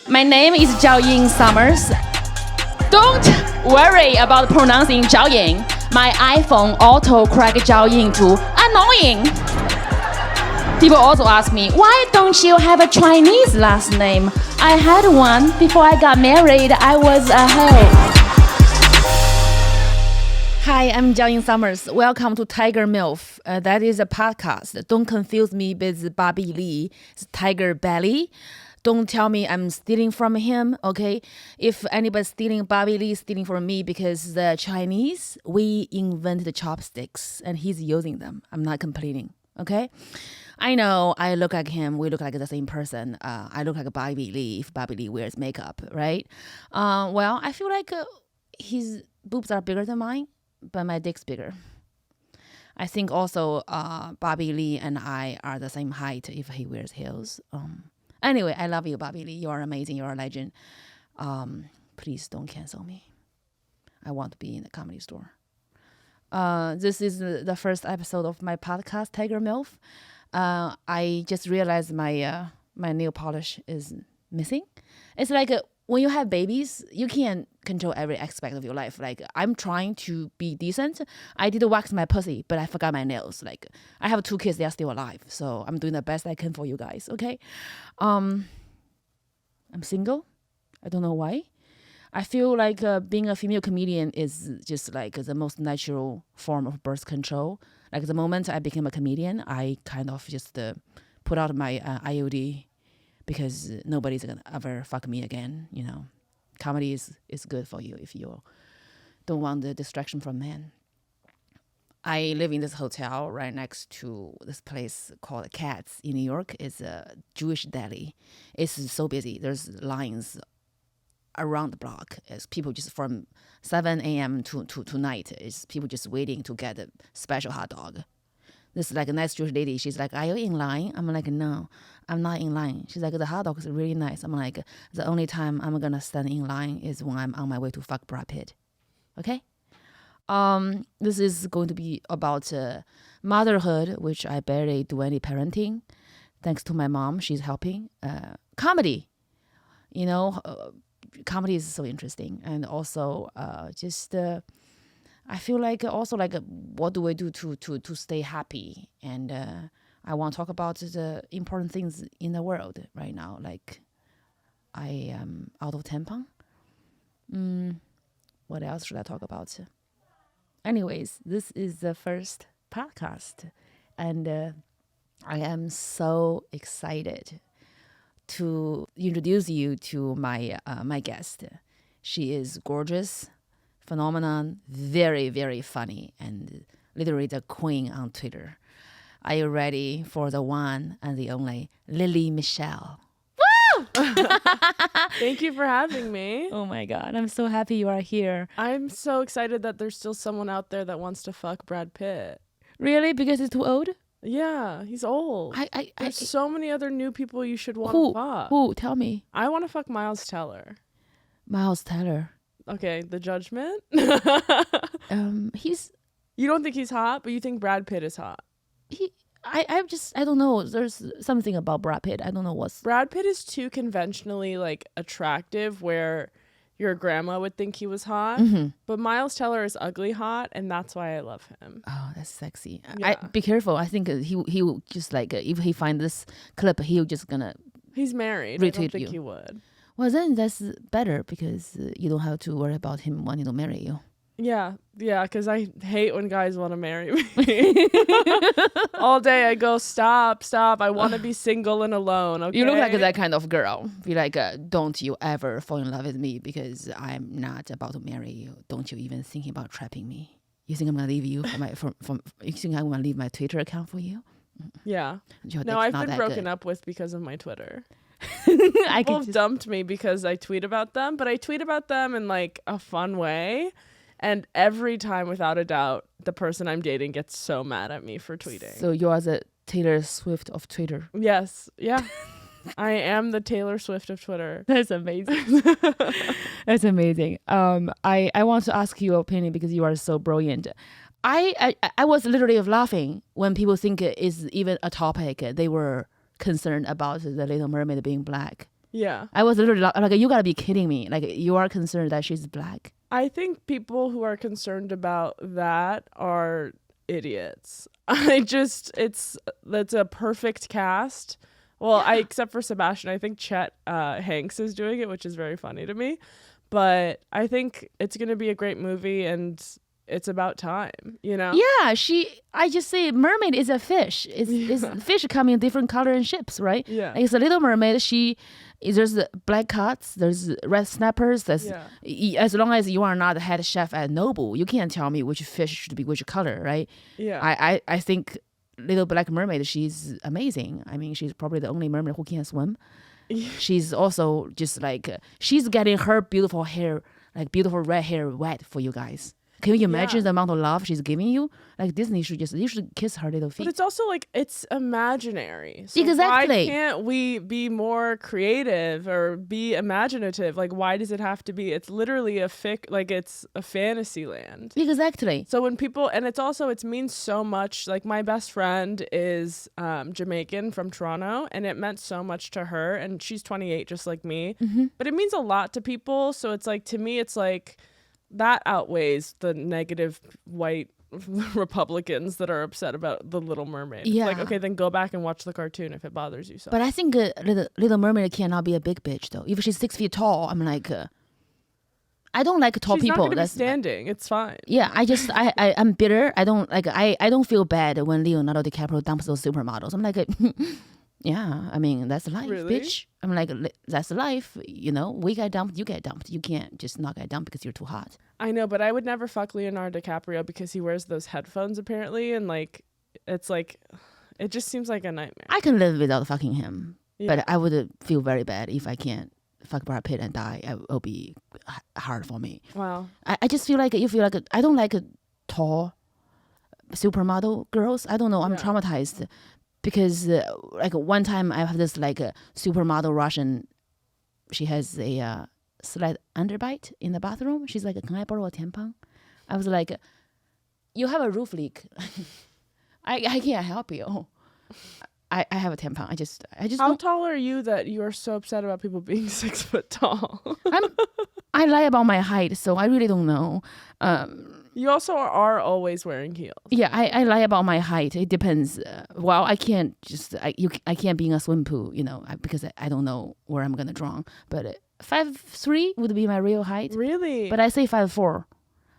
My name is Jiaoying Summers. Don't worry about pronouncing Jiaoying. My iPhone auto-correct Jiaoying to annoying. People also ask me, why don't you have a Chinese last name? I had one before I got married. I was a hoe. Hi, I'm Jiaoying Summers. Welcome to Tiger MILF. That is a podcast. Don't confuse me with Bobby Lee. It's Tiger Belly. Don't tell me I'm stealing from him, okay? If anybody's stealing Bobby Lee, stealing from me because the Chinese, we invented the chopsticks and he's using them. I'm not complaining, okay? I know I look like him. We look like the same person. I look like Bobby Lee if Bobby Lee wears makeup, right? Well, I feel like his boobs are bigger than mine, but my dick's bigger. I think also Bobby Lee and I are the same height if he wears heels. Anyway, I love you, Bobby Lee. You are amazing. You are a legend. Please don't cancel me. I want to be in the comedy store. This is the first episode of my podcast, Tiger MILF. I just realized my nail polish is missing. It's like when you have babies, you can't control every aspect of your life. Like, I'm trying to be decent. I did wax my pussy, but I forgot my nails. Like, I have 2 kids, they are still alive. So I'm doing the best I can for you guys, okay? I'm single. I don't know why. I feel like being a female comedian is just like the most natural form of birth control. Like, the moment I became a comedian, I kind of just put out my IUD because nobody's gonna ever fuck me again, you know. Comedy is good for you if you don't want the distraction from men. I live in this hotel right next to this place called Cats in New York. It's a Jewish deli. It's so busy. There's lines around the block. It's people just from 7 a.m. to night. It's people just waiting to get a special hot dog. This is like a nice Jewish lady. She's like, are you in line? I'm like, no, I'm not in line. She's like, the hot dog is really nice. I'm like, the only time I'm going to stand in line is when I'm on my way to fuck Brad Pitt. Okay? This is going to be about motherhood, which I barely do any parenting. Thanks to my mom. She's helping. Comedy. You know, comedy is so interesting. And also I feel like also like what do I do to stay happy? And I want to talk about the important things in the world right now. Like, I am out of tampon. What else should I talk about? Anyways, this is the first podcast, and I am so excited to introduce you to my guest. She is gorgeous, phenomenon, very, very funny, and literally the queen on Twitter. Are you ready for the one and the only Lili Michelle? Woo! Thank you for having me. Oh my God, I'm so happy you are here. I'm so excited that there's still someone out there that wants to fuck Brad Pitt. Really? Because he's too old? Yeah, he's old. There's so many other new people you should want to fuck. Who? Tell me. I want to fuck Miles Teller. Miles Teller. Okay, the judgment? He's... You don't think he's hot, but you think Brad Pitt is hot. I don't know. There's something about Brad Pitt. I don't know what's... Brad Pitt is too conventionally, like, attractive where your grandma would think he was hot. Mm-hmm. But Miles Teller is ugly hot, and that's why I love him. Oh, that's sexy. Yeah. Be careful. I think he will just like, if he find this clip, he'll just gonna... He's married. I don't think he would. Well, then that's better because you don't have to worry about him wanting to marry you. Yeah, because I hate when guys want to marry me. All day I go, stop. I want to be single and alone, okay? You look like that kind of girl. Be like, don't you ever fall in love with me because I'm not about to marry you. Don't you even think about trapping me. You think I'm going to leave you you think I'm going to leave my Twitter account for you? Yeah. No, I've been broken up with because of my Twitter. People have dumped me because I tweet about them, but I tweet about them in like a fun way. And every time, without a doubt, the person I'm dating gets so mad at me for tweeting. So you are the Taylor Swift of Twitter. Yes. Yeah. I am the Taylor Swift of Twitter. That's amazing. That's amazing. I want to ask your opinion because you are so brilliant. I was literally laughing when people think it is even a topic. They were concerned about the Little Mermaid being black. Yeah. I was literally like, you gotta be kidding me. Like, you are concerned that she's black. I think people who are concerned about that are idiots. That's a perfect cast. Well, except for Sebastian, I think Chet Hanks is doing it, which is very funny to me. But I think it's going to be a great movie, and it's about time, you know? Yeah, I just say mermaid is a fish. It's fish come in different color and shapes, right? Yeah. Like, it's a little mermaid. There's black cats, there's red snappers. As long as you are not the head chef at Noble, you can't tell me which fish should be which color, right? Yeah. I think Little Black Mermaid, she's amazing. I mean, she's probably the only mermaid who can swim. She's also just like, she's getting her beautiful hair, like beautiful red hair wet for you guys. Can you imagine the amount of love she's giving you? Like, Disney you should kiss her little feet. But it's also like, it's imaginary. So exactly. Why can't we be more creative or be imaginative? Like, why does it have to be? It's literally it's a fantasy land. Exactly. So when people, and it means so much. Like, my best friend is Jamaican from Toronto, and it meant so much to her. And she's 28, just like me. Mm-hmm. But it means a lot to people. So it's like, to me, it's like, that outweighs the negative white Republicans that are upset about The Little Mermaid. Yeah. It's like, okay, then go back and watch the cartoon if it bothers you so. But I think Little Mermaid cannot be a big bitch, though. If she's 6 feet tall, I'm like, I don't like tall she's people. She's not going to be standing. It's fine. Yeah, I'm bitter. I don't feel bad when Leonardo DiCaprio dumps those supermodels. I'm like, yeah, I mean, that's life, really? Bitch. I'm like, that's life, you know? We get dumped, you get dumped. You can't just not get dumped because you're too hot. I know, but I would never fuck Leonardo DiCaprio because he wears those headphones, apparently, and, like, it's like, it just seems like a nightmare. I can live without fucking him, yeah. But I would feel very bad if I can't fuck Brad Pitt and die. It'll be hard for me. Wow. I just feel like, I don't like tall supermodel girls. I don't know, I'm traumatized. Because like one time I have this like a supermodel Russian, she has a slight underbite in the bathroom. She's like, can I borrow a tampon? I was like, you have a roof leak. I can't help you. I have a tampon. I just How tall are you that you are so upset about people being 6 foot tall? I lie about my height, so I really don't know. You also are always wearing heels. Yeah, I lie about my height. It depends. Well, I can't I can't be in a swim pool, you know, because I don't know where I'm gonna drown. But 5'3" would be my real height. Really? But I say 5'4".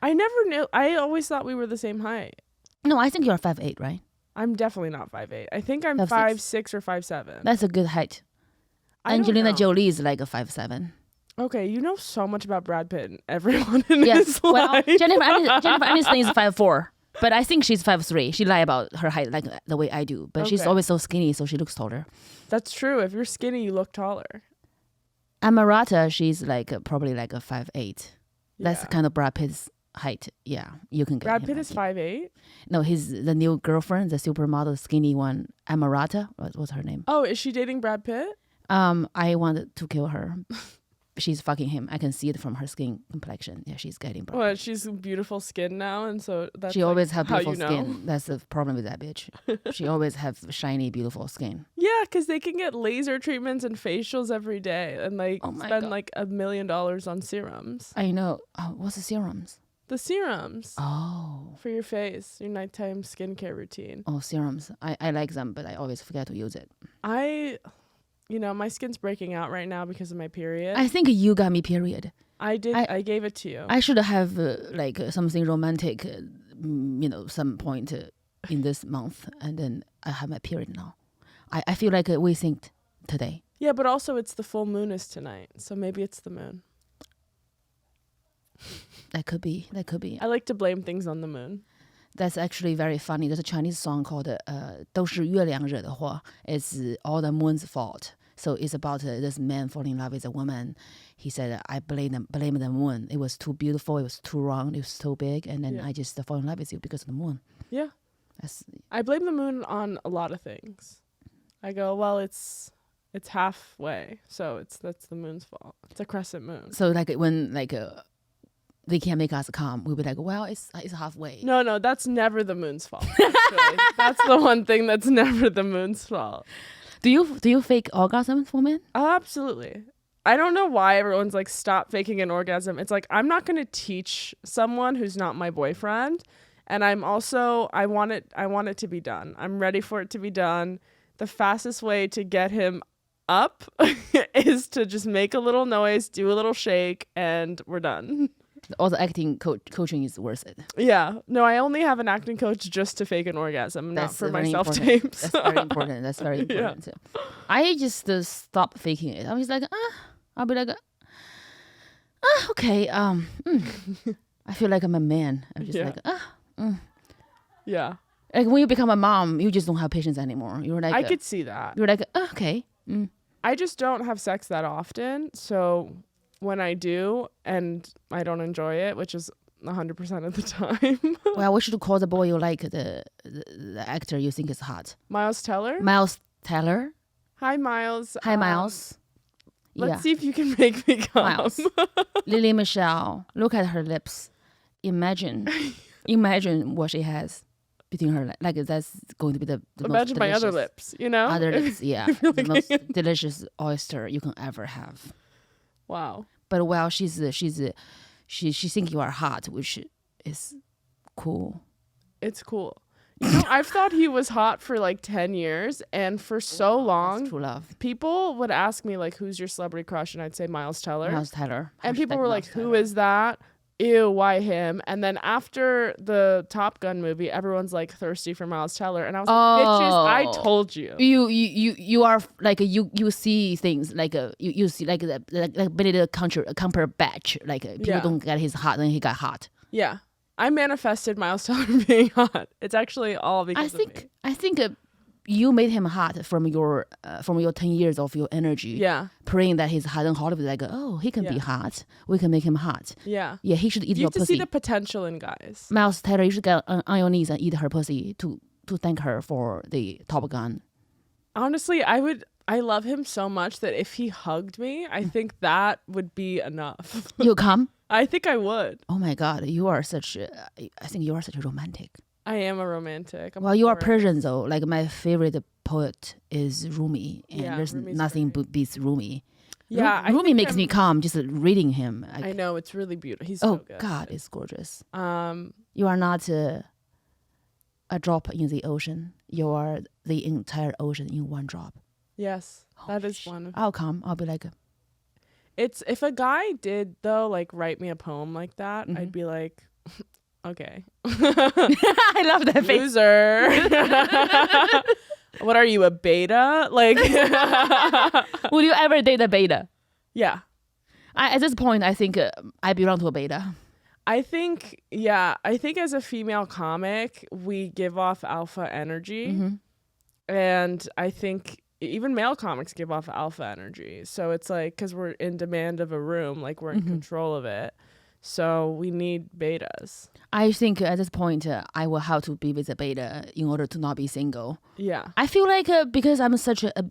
I never knew. I always thought we were the same height. No, I think you're 5'8", right? I'm definitely not 5'8". I think I'm 5'6" or 5'7". That's a good height. Angelina Jolie is like a 5'7". Okay, you know so much about Brad Pitt and everyone in his life. Jennifer Aniston is 5'4", but I think she's 5'3". She lie about her height like the way I do, but she's always so skinny, so she looks taller. That's true. If you're skinny, you look taller. Amarata, she's like probably like a 5'8". That's kind of Brad Pitt's height. Yeah, you can get Brad Pitt is 5'8"? No, the new girlfriend, the supermodel skinny one, Amarata. What's her name? Oh, is she dating Brad Pitt? I wanted to kill her. She's fucking him. I can see it from her skin complexion. Yeah, she's getting Brad Pitt. Well, she's beautiful skin now, and so that's she always have beautiful skin. Know. That's the problem with that bitch. She always have shiny, beautiful skin. Yeah, because they can get laser treatments and facials every day, and spend like $1 million on serums. I know. Oh, what's the serums? The serums. Oh. For your face, your nighttime skincare routine. Oh, serums. I like them, but I always forget to use it. My skin's breaking out right now because of my period. I think you got me period. I did. I gave it to you. I should have something romantic, some point in this month, and then I have my period now. I feel like we synced today. Yeah, but also it's the full moon is tonight, so maybe it's the moon. That could be. I like to blame things on the moon. That's actually very funny. There's a Chinese song called 都是月亮惹的祸. It's all the moon's fault. So it's about this man falling in love with a woman. He said, I blame the moon. It was too beautiful. It was too round. It was too big. And then I just fall in love with you because of the moon. Yeah. I blame the moon on a lot of things. I go, well, it's halfway. So that's the moon's fault. It's a crescent moon. So like when they can't make us come, we'll be like, well, it's halfway. No, that's never the moon's fault. That's the one thing that's never the moon's fault. Do you fake orgasms for men? Absolutely. I don't know why everyone's like, stop faking an orgasm. It's like, I'm not going to teach someone who's not my boyfriend. And I want it to be done. I'm ready for it to be done. The fastest way to get him up is to just make a little noise, do a little shake, and we're done. All the acting coaching is worth it. Yeah. No, I only have an acting coach just to fake an orgasm, not for my self-tapes. That's very important. That's very important. Yeah. I just stopped faking it. I was like, I'll be like, okay. I feel like I'm a man. I'm just like, Yeah. Like when you become a mom, you just don't have patience anymore. You're like, I could see that. You're like, okay. I just don't have sex that often. So when I do and I don't enjoy it, which is 100% of the time. Well, we should call the boy you like the actor you think is hot. Miles Teller? Miles Teller. Hi, Miles. Hi, Miles. Let's see if you can make me come. Miles. Lili Michelle. Look at her lips. Imagine what she has between her. Like that's going to be the Imagine most my other lips, you know? Other lips, yeah. The most delicious oyster you can ever have. Wow. But well, she thinks you are hot, which is cool. It's cool. You know, I've thought he was hot for like 10 years, and for so long, true love. People would ask me like, "Who's your celebrity crush?" And I'd say Miles Teller. Miles Teller. And people were like, "Who is that? Ew, why him?" And then after the Top Gun movie, everyone's like thirsty for Miles Teller, and I was like, "Bitches, I told you." You are like you see things like you see like the Cumberbatch, like people don't get his hot, then he got hot. Yeah. I manifested Miles Teller being hot. It's actually all because of me. I think you made him hot from your 10 years of your energy. Yeah. Praying that he's hot in Hollywood. Like, oh, he can be hot. We can make him hot. Yeah. Yeah, he should eat your pussy. You have to see the potential in guys. Miles Teller, you should get on your knees and eat her pussy to thank her for the Top Gun. Honestly, I love him so much that if he hugged me, I think that would be enough. You come? I think I would. Oh my God, I think you are such a romantic. I am a romantic. Well, you are Persian though. Like my favorite poet is Rumi, and there's Rumi's nothing beats Rumi. Yeah, Rumi makes me calm just reading him. Like, I know, it's really beautiful. He's so good. Oh God, it's gorgeous. You are not a drop in the ocean. You are the entire ocean in one drop. Yes, that is one. I'll come. I'll be like. It's if a guy did though, like write me a poem like that, I'd be like, okay. I love that face. Loser. What are you, a beta? Like, would you ever date a beta? Yeah. At this point, I think I belong to a beta. I think as a female comic, we give off alpha energy, and I think even male comics give off alpha energy. So it's like, because we're in demand of a room, like we're in control of it. So we need betas. I think at this point, I will have to be with a beta in order to not be single. Yeah. I feel like because I'm such a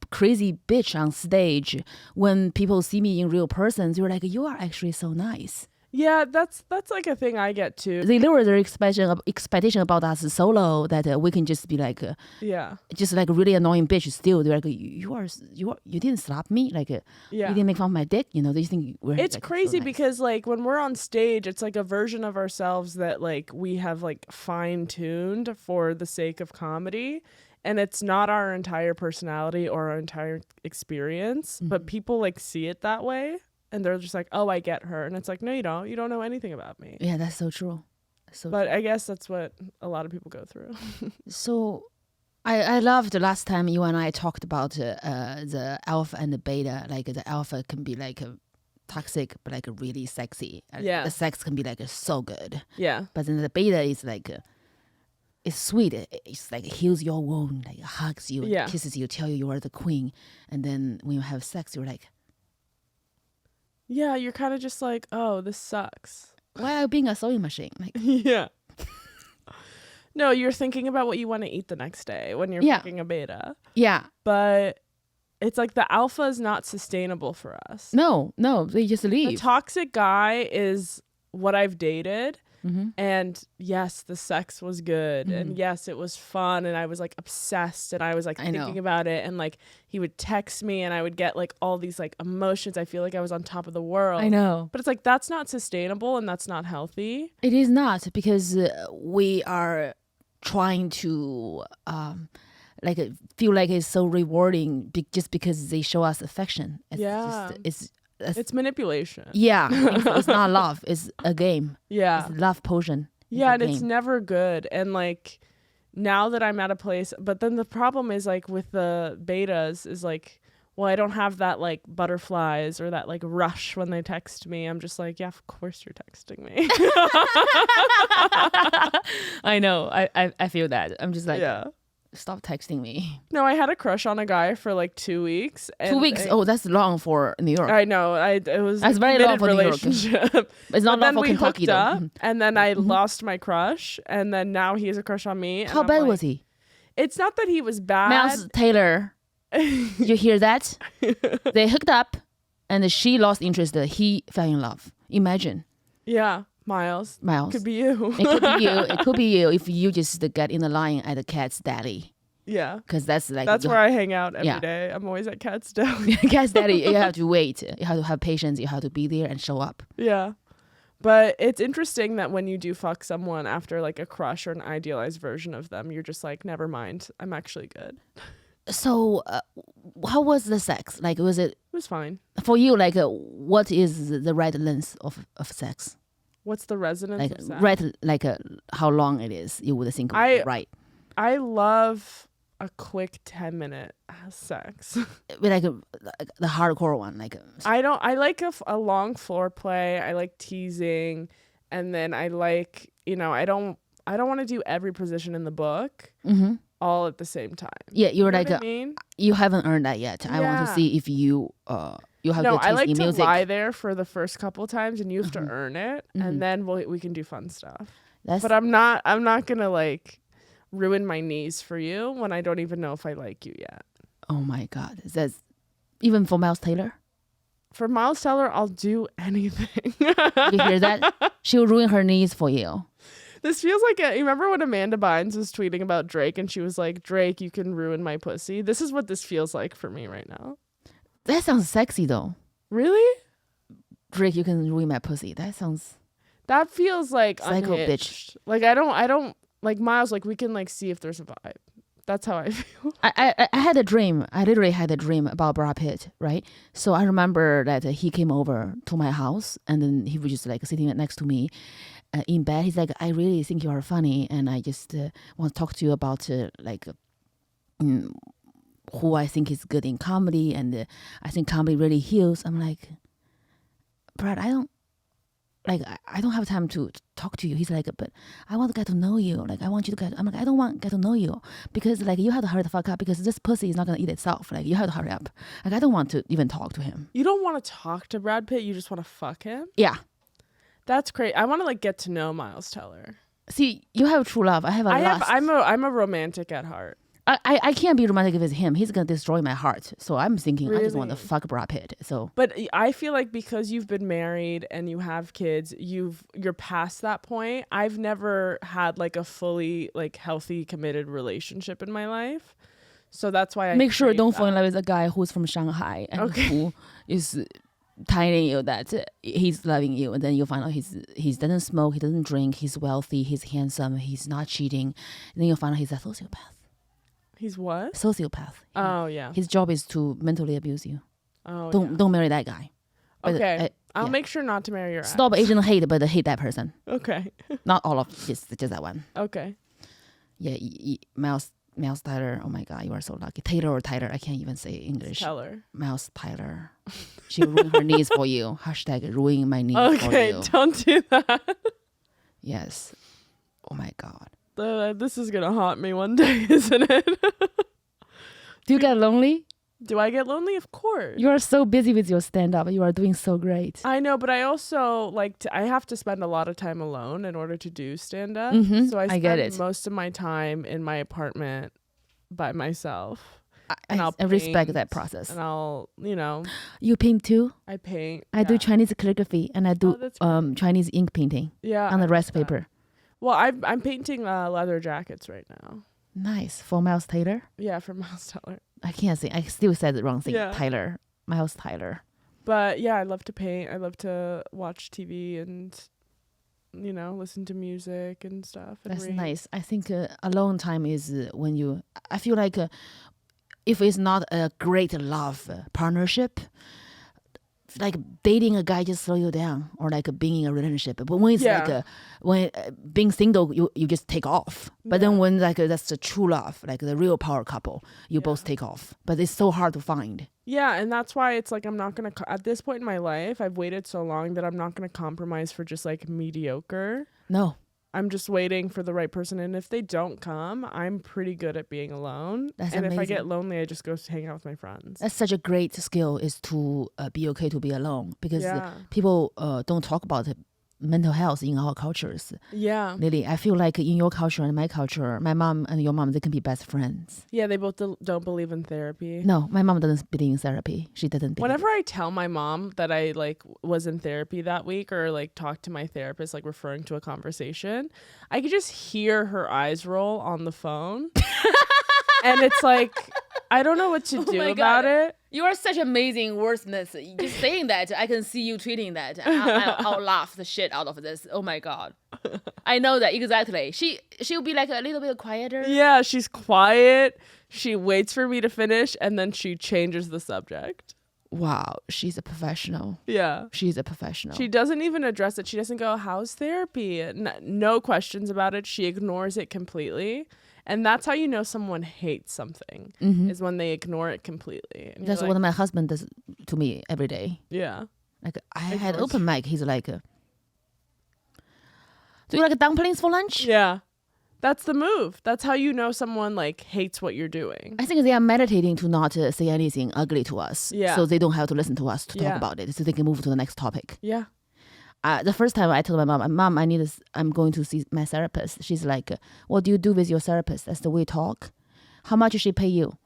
crazy bitch on stage, when people see me in real person, they're like, you are actually so nice. Yeah, that's like a thing I get too. They lower their expectation about us solo, that we can just be like, just like a really annoying bitch. Still, they're like, you didn't slap me, like, you didn't make fun of my dick. You know, they think we're. It's like, crazy so nice. Because like when we're on stage, it's like a version of ourselves that like we have like fine tuned for the sake of comedy. And it's not our entire personality or our entire experience, but people like see it that way. And they're just like, oh, I get her. And it's like, no, you don't. You don't know anything about me. Yeah, that's so true. But I guess that's what a lot of people go through. So I loved the last time you and I talked about the alpha and the beta. Like the alpha can be like toxic, but like really sexy. Yeah. The sex can be like so good. Yeah. But then the beta is like, it's sweet. It's like heals your wound, like hugs you, and kisses you, tell you are the queen. And then when you have sex, you're like, yeah, you're kind of just like, oh, this sucks. Why are you being a sewing machine? Like, yeah. No, you're thinking about what you want to eat the next day when you're fucking a beta. Yeah. But it's like the alpha is not sustainable for us. No, they just leave. The toxic guy is what I've dated. And yes, the sex was good. And yes, it was fun. And I was like obsessed. And I was like thinking about it. And like he would text me and I would get like all these like emotions. I feel like I was on top of the world. I know. But it's like that's not sustainable and that's not healthy. It is not, because we are trying to feel like it's so rewarding just because they show us affection. It's manipulation. Yeah. It's not love. It's a game. Yeah. It's love potion. Yeah, and it's never good. And like now that I'm at a place, but then the problem is like with the betas is like, well, I don't have that like butterflies or that like rush when they text me. I'm just like, yeah, of course you're texting me. I know. I feel that. I'm just like, stop texting me. No, I had a crush on a guy for like 2 weeks. 2 weeks? Oh, that's long for New York. I know. That's very long for relationship. New York. It's not long for Kentucky though. Up, and then I lost my crush, and then now he has a crush on me. How bad was he? It's not that he was bad. Miles Taylor, you hear that? They hooked up, and she lost interest. He fell in love. Imagine. Yeah. Miles. Could be you. It could be you. It could be you if you just get in the line at the Cat's Deli. Yeah. Because that's like... That's where I hang out every day. I'm always at Cat's Deli. Cat's Deli. You have to wait. You have to have patience. You have to be there and show up. Yeah. But it's interesting that when you do fuck someone after like a crush or an idealized version of them, you're just like, never mind. I'm actually good. So how was the sex? Like, was it... It was fine. For you, like, what is the right length of sex? What's the resonance of sex? Right, like how long it is, you would think right. I love a quick 10-minute sex. Like the hardcore one. I like a long foreplay. I like teasing. And then I like, I don't want to do every position in the book all at the same time. Yeah, you're like, you haven't earned that yet. I want to see if you have good taste I like in to music. lie there for the first couple times, and you have to earn it, and then we can do fun stuff. But I'm not gonna like ruin my knees for you when I don't even know if I like you yet. Oh my God, that's even for Miles Taylor. For Miles Taylor, I'll do anything. You hear that? She'll ruin her knees for you. This feels like you remember when Amanda Bynes was tweeting about Drake, and she was like, "Drake, you can ruin my pussy." This is what this feels like for me right now. That sounds sexy though. Really? Drake, you can ruin my pussy. That feels like psycho unhitched. Like I don't like Miles. Like we can like see if there's a vibe. That's how I feel. I had a dream. I literally had a dream about Brad Pitt, right? So I remember that he came over to my house, and then he was just like sitting next to me in bed. He's like, "I really think you are funny, and I just want to talk to you about who I think is good in comedy, and I think comedy really heals." I'm like, "Brad, I don't have time to talk to you." He's like, "But I want to get to know you. Like, I want you to get..." I'm like, "I don't want to get to know you because like you have to hurry the fuck up because this pussy is not going to eat itself. Like, you have to hurry up." Like, I don't want to even talk to him. You don't want to talk to Brad Pitt. You just want to fuck him? Yeah. That's great. I want to like get to know Miles Teller. See, you have true love. I have a lust. I'm a romantic at heart. I can't be romantic with him. He's gonna destroy my heart. So I'm thinking, really? I just want to fuck Brad Pitt. So, but I feel like because you've been married and you have kids, you're past that point. I've never had like a fully like healthy, committed relationship in my life. So that's why I make sure don't fall in love with a guy who's from Shanghai and who is telling you that he's loving you, and then you find out he doesn't smoke, he doesn't drink, he's wealthy, he's handsome, he's not cheating, and then you find out he's a sociopath. He's what? Sociopath. Oh yeah. His job is to mentally abuse you. Oh. Don't marry that guy. Okay. I'll make sure not to marry your ex. Stop Asian hate, but hate that person. Okay. Not all of just that one. Okay. Yeah, Miles Tyler. Oh my God, you are so lucky. Taylor or Tyler? I can't even say English. Tyler. Miles Tyler. She ruined her knees for you. #, ruining my knees for you. Okay, don't do that. Yes. Oh my God. This is gonna haunt me one day, isn't it? Do you get lonely? Do I get lonely? Of course. You are so busy with your stand-up. You are doing so great. I know, but I also I have to spend a lot of time alone in order to do stand-up. So I spend most of my time in my apartment by myself. I respect that process. And I'll, You paint too? I paint. I do Chinese calligraphy and I do Chinese ink painting. Yeah. On the rice paper. Well, I'm painting leather jackets right now. Nice. For Miles Taylor? Yeah, for Miles Taylor. I can't say. I still said the wrong thing. Yeah. Tyler. Miles Tyler. But yeah, I love to paint. I love to watch TV and, listen to music and stuff. And That's read. nice. I think alone time is when I feel like if it's not a great love partnership, like dating a guy just slow you down, or like being in a relationship. But when it's when being single, you just take off. But then when that's the true love, like the real power couple, you both take off. But it's so hard to find. Yeah, and that's why it's like I'm not gonna at this point in my life, I've waited so long that I'm not gonna compromise for just like mediocre. No. I'm just waiting for the right person, and if they don't come, I'm pretty good at being alone. That's and amazing. If I get lonely, I just go hang out with my friends. That's such a great skill, is to be okay to be alone, because people don't talk about mental health in our cultures. Yeah. Lili, I feel like in your culture and my culture, my mom and your mom, they can be best friends. Yeah, they both don't believe in therapy. No, my mom doesn't believe in therapy. She doesn't believe. Whenever I tell my mom that I was in therapy that week, or talk to my therapist, referring to a conversation, I could just hear her eyes roll on the phone. And it's like, I don't know what to do about it. You are such amazing wordsmith. Just saying that, I can see you tweeting that. I'll laugh the shit out of this. Oh my God. I know that exactly. She'll be like a little bit quieter. Yeah, she's quiet. She waits for me to finish, and then she changes the subject. Wow, she's a professional. Yeah. She's a professional. She doesn't even address it. She doesn't go, how's therapy? No questions about it. She ignores it completely. And that's how you know someone hates something, is when they ignore it completely. And that's what my husband does to me every day. Yeah. Like, I had open mic. He's like, do you like dumplings for lunch? Yeah. That's the move. That's how you know someone hates what you're doing. I think they are meditating to not say anything ugly to us. Yeah. So they don't have to listen to us to talk about it. So they can move to the next topic. Yeah. The first time I told my mom, I'm going to see my therapist. She's like, what do you do with your therapist? That's the way we talk. How much does she pay you?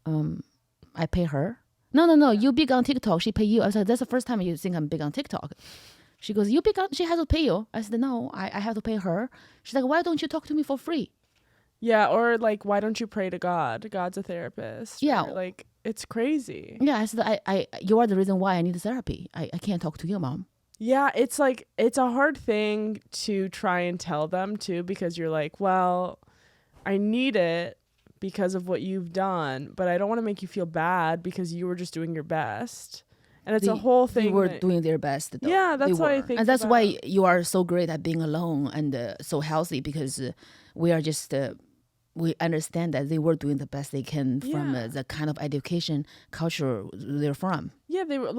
I pay her. No. You big on TikTok. She pay you. I said, that's the first time you think I'm big on TikTok. She goes, you big on, she has to pay you. I said, no, I have to pay her. She's like, why don't you talk to me for free? Yeah. Or why don't you pray to God? God's a therapist. Yeah. Or, it's crazy. Yeah. I said, you are the reason why I need therapy. I can't talk to you, Mom. Yeah, it's it's a hard thing to try and tell them too, because you're like, well, I need it because of what you've done, but I don't want to make you feel bad because you were just doing your best. And it's a whole thing. They were doing their best, though. Yeah, that's what I think. And that's why you are so great at being alone and so healthy, because we are just... we understand that they were doing the best they can from the kind of education culture they're from. Yeah, they were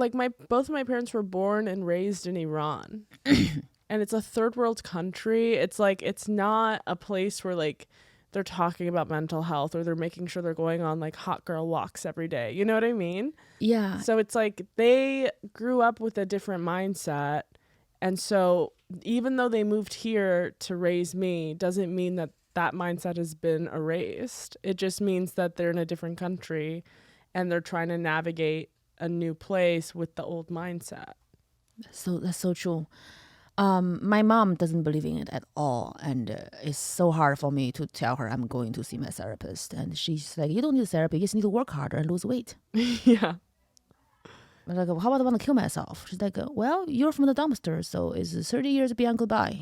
both of my parents were born and raised in Iran. And it's a third world country. It's it's not a place where they're talking about mental health, or they're making sure they're going on hot girl walks every day. You know what I mean? Yeah. So it's they grew up with a different mindset. And so even though they moved here to raise me, doesn't mean that mindset has been erased. It just means that they're in a different country and they're trying to navigate a new place with the old mindset. So that's so true. My mom doesn't believe in it at all, and it's so hard for me to tell her I'm going to see my therapist. And she's like, you don't need therapy, you just need to work harder and lose weight. Yeah. I'm like, how about I want to kill myself? She's like, well, you're from the dumpster, so it's 30 years beyond goodbye.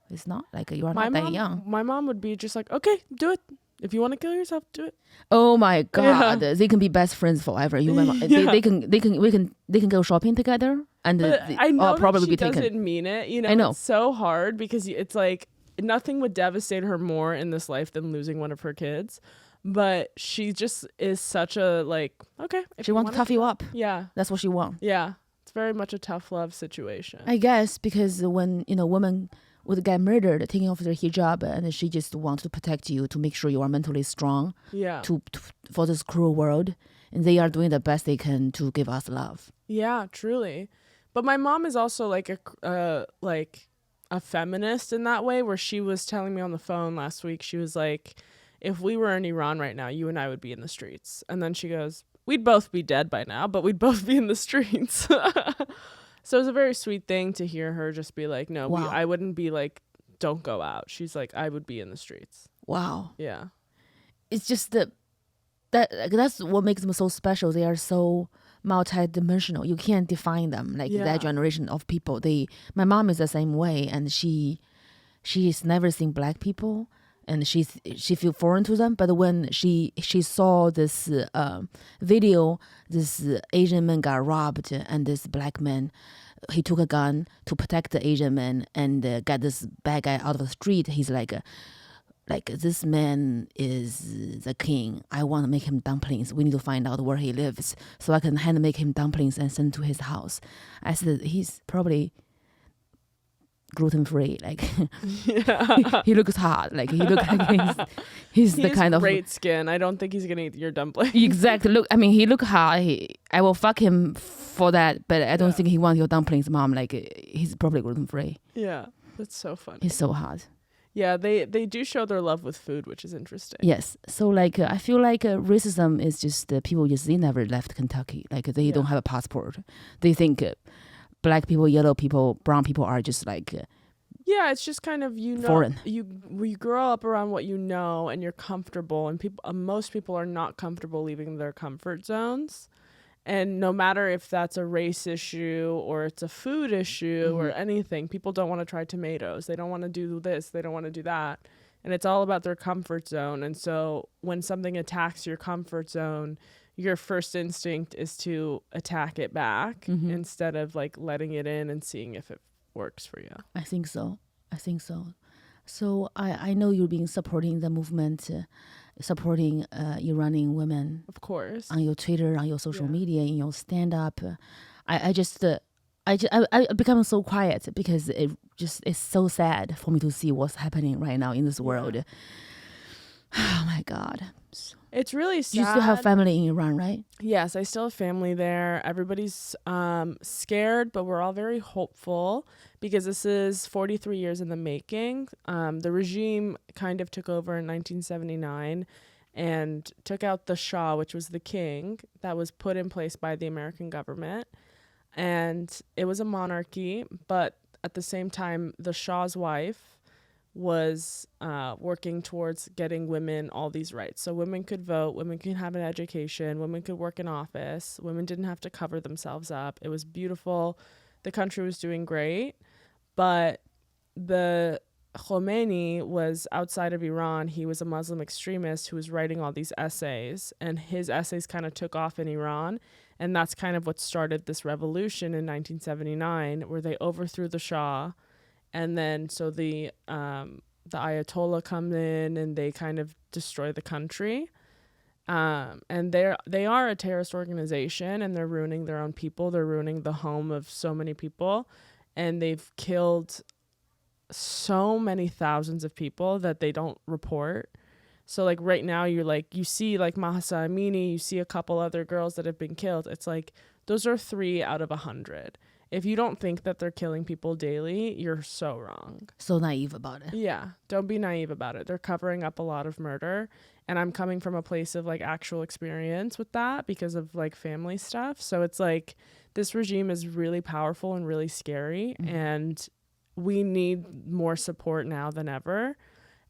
It's not you are not that young. My mom would be just like, okay, do it. If you want to kill yourself, do it. Oh my God, they can be best friends forever. You, my mom, they can go shopping together, and I know probably that she be taken. Doesn't mean it. I know. It's so hard because it's nothing would devastate her more in this life than losing one of her kids. But she just is such a okay. She wants to tough you up. Yeah. That's what she wants. Yeah. It's very much a tough love situation. I guess because when, women would get murdered, taking off their hijab, and she just wants to protect you, to make sure you are mentally strong. Yeah. To for this cruel world. And they are doing the best they can to give us love. Yeah, truly. But my mom is also a feminist in that way, where she was telling me on the phone last week, she was like, if we were in Iran right now, you and I would be in the streets. And then she goes, we'd both be dead by now, but we'd both be in the streets. So it was a very sweet thing to hear her just be like, no, wow. I wouldn't be like, don't go out. She's like, I would be in the streets. Wow. Yeah. It's just that's what makes them so special. They are so multi-dimensional. You can't define them. Like that generation of people. My mom is the same way, and she's never seen black people, and she feel foreign to them. But when she saw this video, this Asian man got robbed, and this black man, he took a gun to protect the Asian man and got this bad guy out of the street. He's like, this man is the king. I want to make him dumplings. We need to find out where he lives so I can hand make him dumplings and send to his house. I said, he's probably gluten free. Like he looks hot. Like he looks like he's the kind of great skin. I don't think he's gonna eat your dumplings. Exactly. Look, I mean, he look hot. I will fuck him for that, but I don't think he wants your dumplings, mom. Like he's probably gluten free. Yeah, that's so funny. He's so hot. Yeah, they do show their love with food, which is interesting. Yes. So like I feel like racism is just people they never left Kentucky. Like they don't have a passport. They think black people, yellow people, brown people are just like yeah, it's just kind of foreign. You grow up around what you know and you're comfortable, and most people are not comfortable leaving their comfort zones. And no matter if that's a race issue or it's a food issue or anything, people don't want to try tomatoes. They don't want to do this. They don't want to do that. And it's all about their comfort zone. And so when something attacks your comfort zone, your first instinct is to attack it back instead of like letting it in and seeing if it works for you. I think so. So I know you've been supporting the movement, supporting Iranian women. Of course. On your Twitter, on your social media, in your stand-up. I become so quiet because it's so sad for me to see what's happening right now in this world. Oh my God. It's really sad. You still have family in Iran, right? Yes, I still have family there. Everybody's scared, but we're all very hopeful because this is 43 years in the making. The regime kind of took over in 1979 and took out the Shah, which was the king that was put in place by the American government. And it was a monarchy, but at the same time, the Shah's wife was working towards getting women all these rights. So women could vote, women could have an education, women could work in office, women didn't have to cover themselves up. It was beautiful. The country was doing great. But the Khomeini was outside of Iran. He was a Muslim extremist who was writing all these essays, and his essays kind of took off in Iran. And that's kind of what started this revolution in 1979, where they overthrew the Shah. And then so the Ayatollah come in and they kind of destroy the country. And they are a terrorist organization, and they're ruining their own people. They're ruining the home of so many people. And they've killed so many thousands of people that they don't report. So like right now you see like Mahsa Amini, you see a couple other girls that have been killed. It's like those are 3 out of 100. If you don't think that they're killing people daily, you're so wrong. So naive about it. Yeah, don't be naive about it. They're covering up a lot of murder. And I'm coming from a place of like actual experience with that because of like family stuff. So it's like this regime is really powerful and really scary. And we need more support now than ever.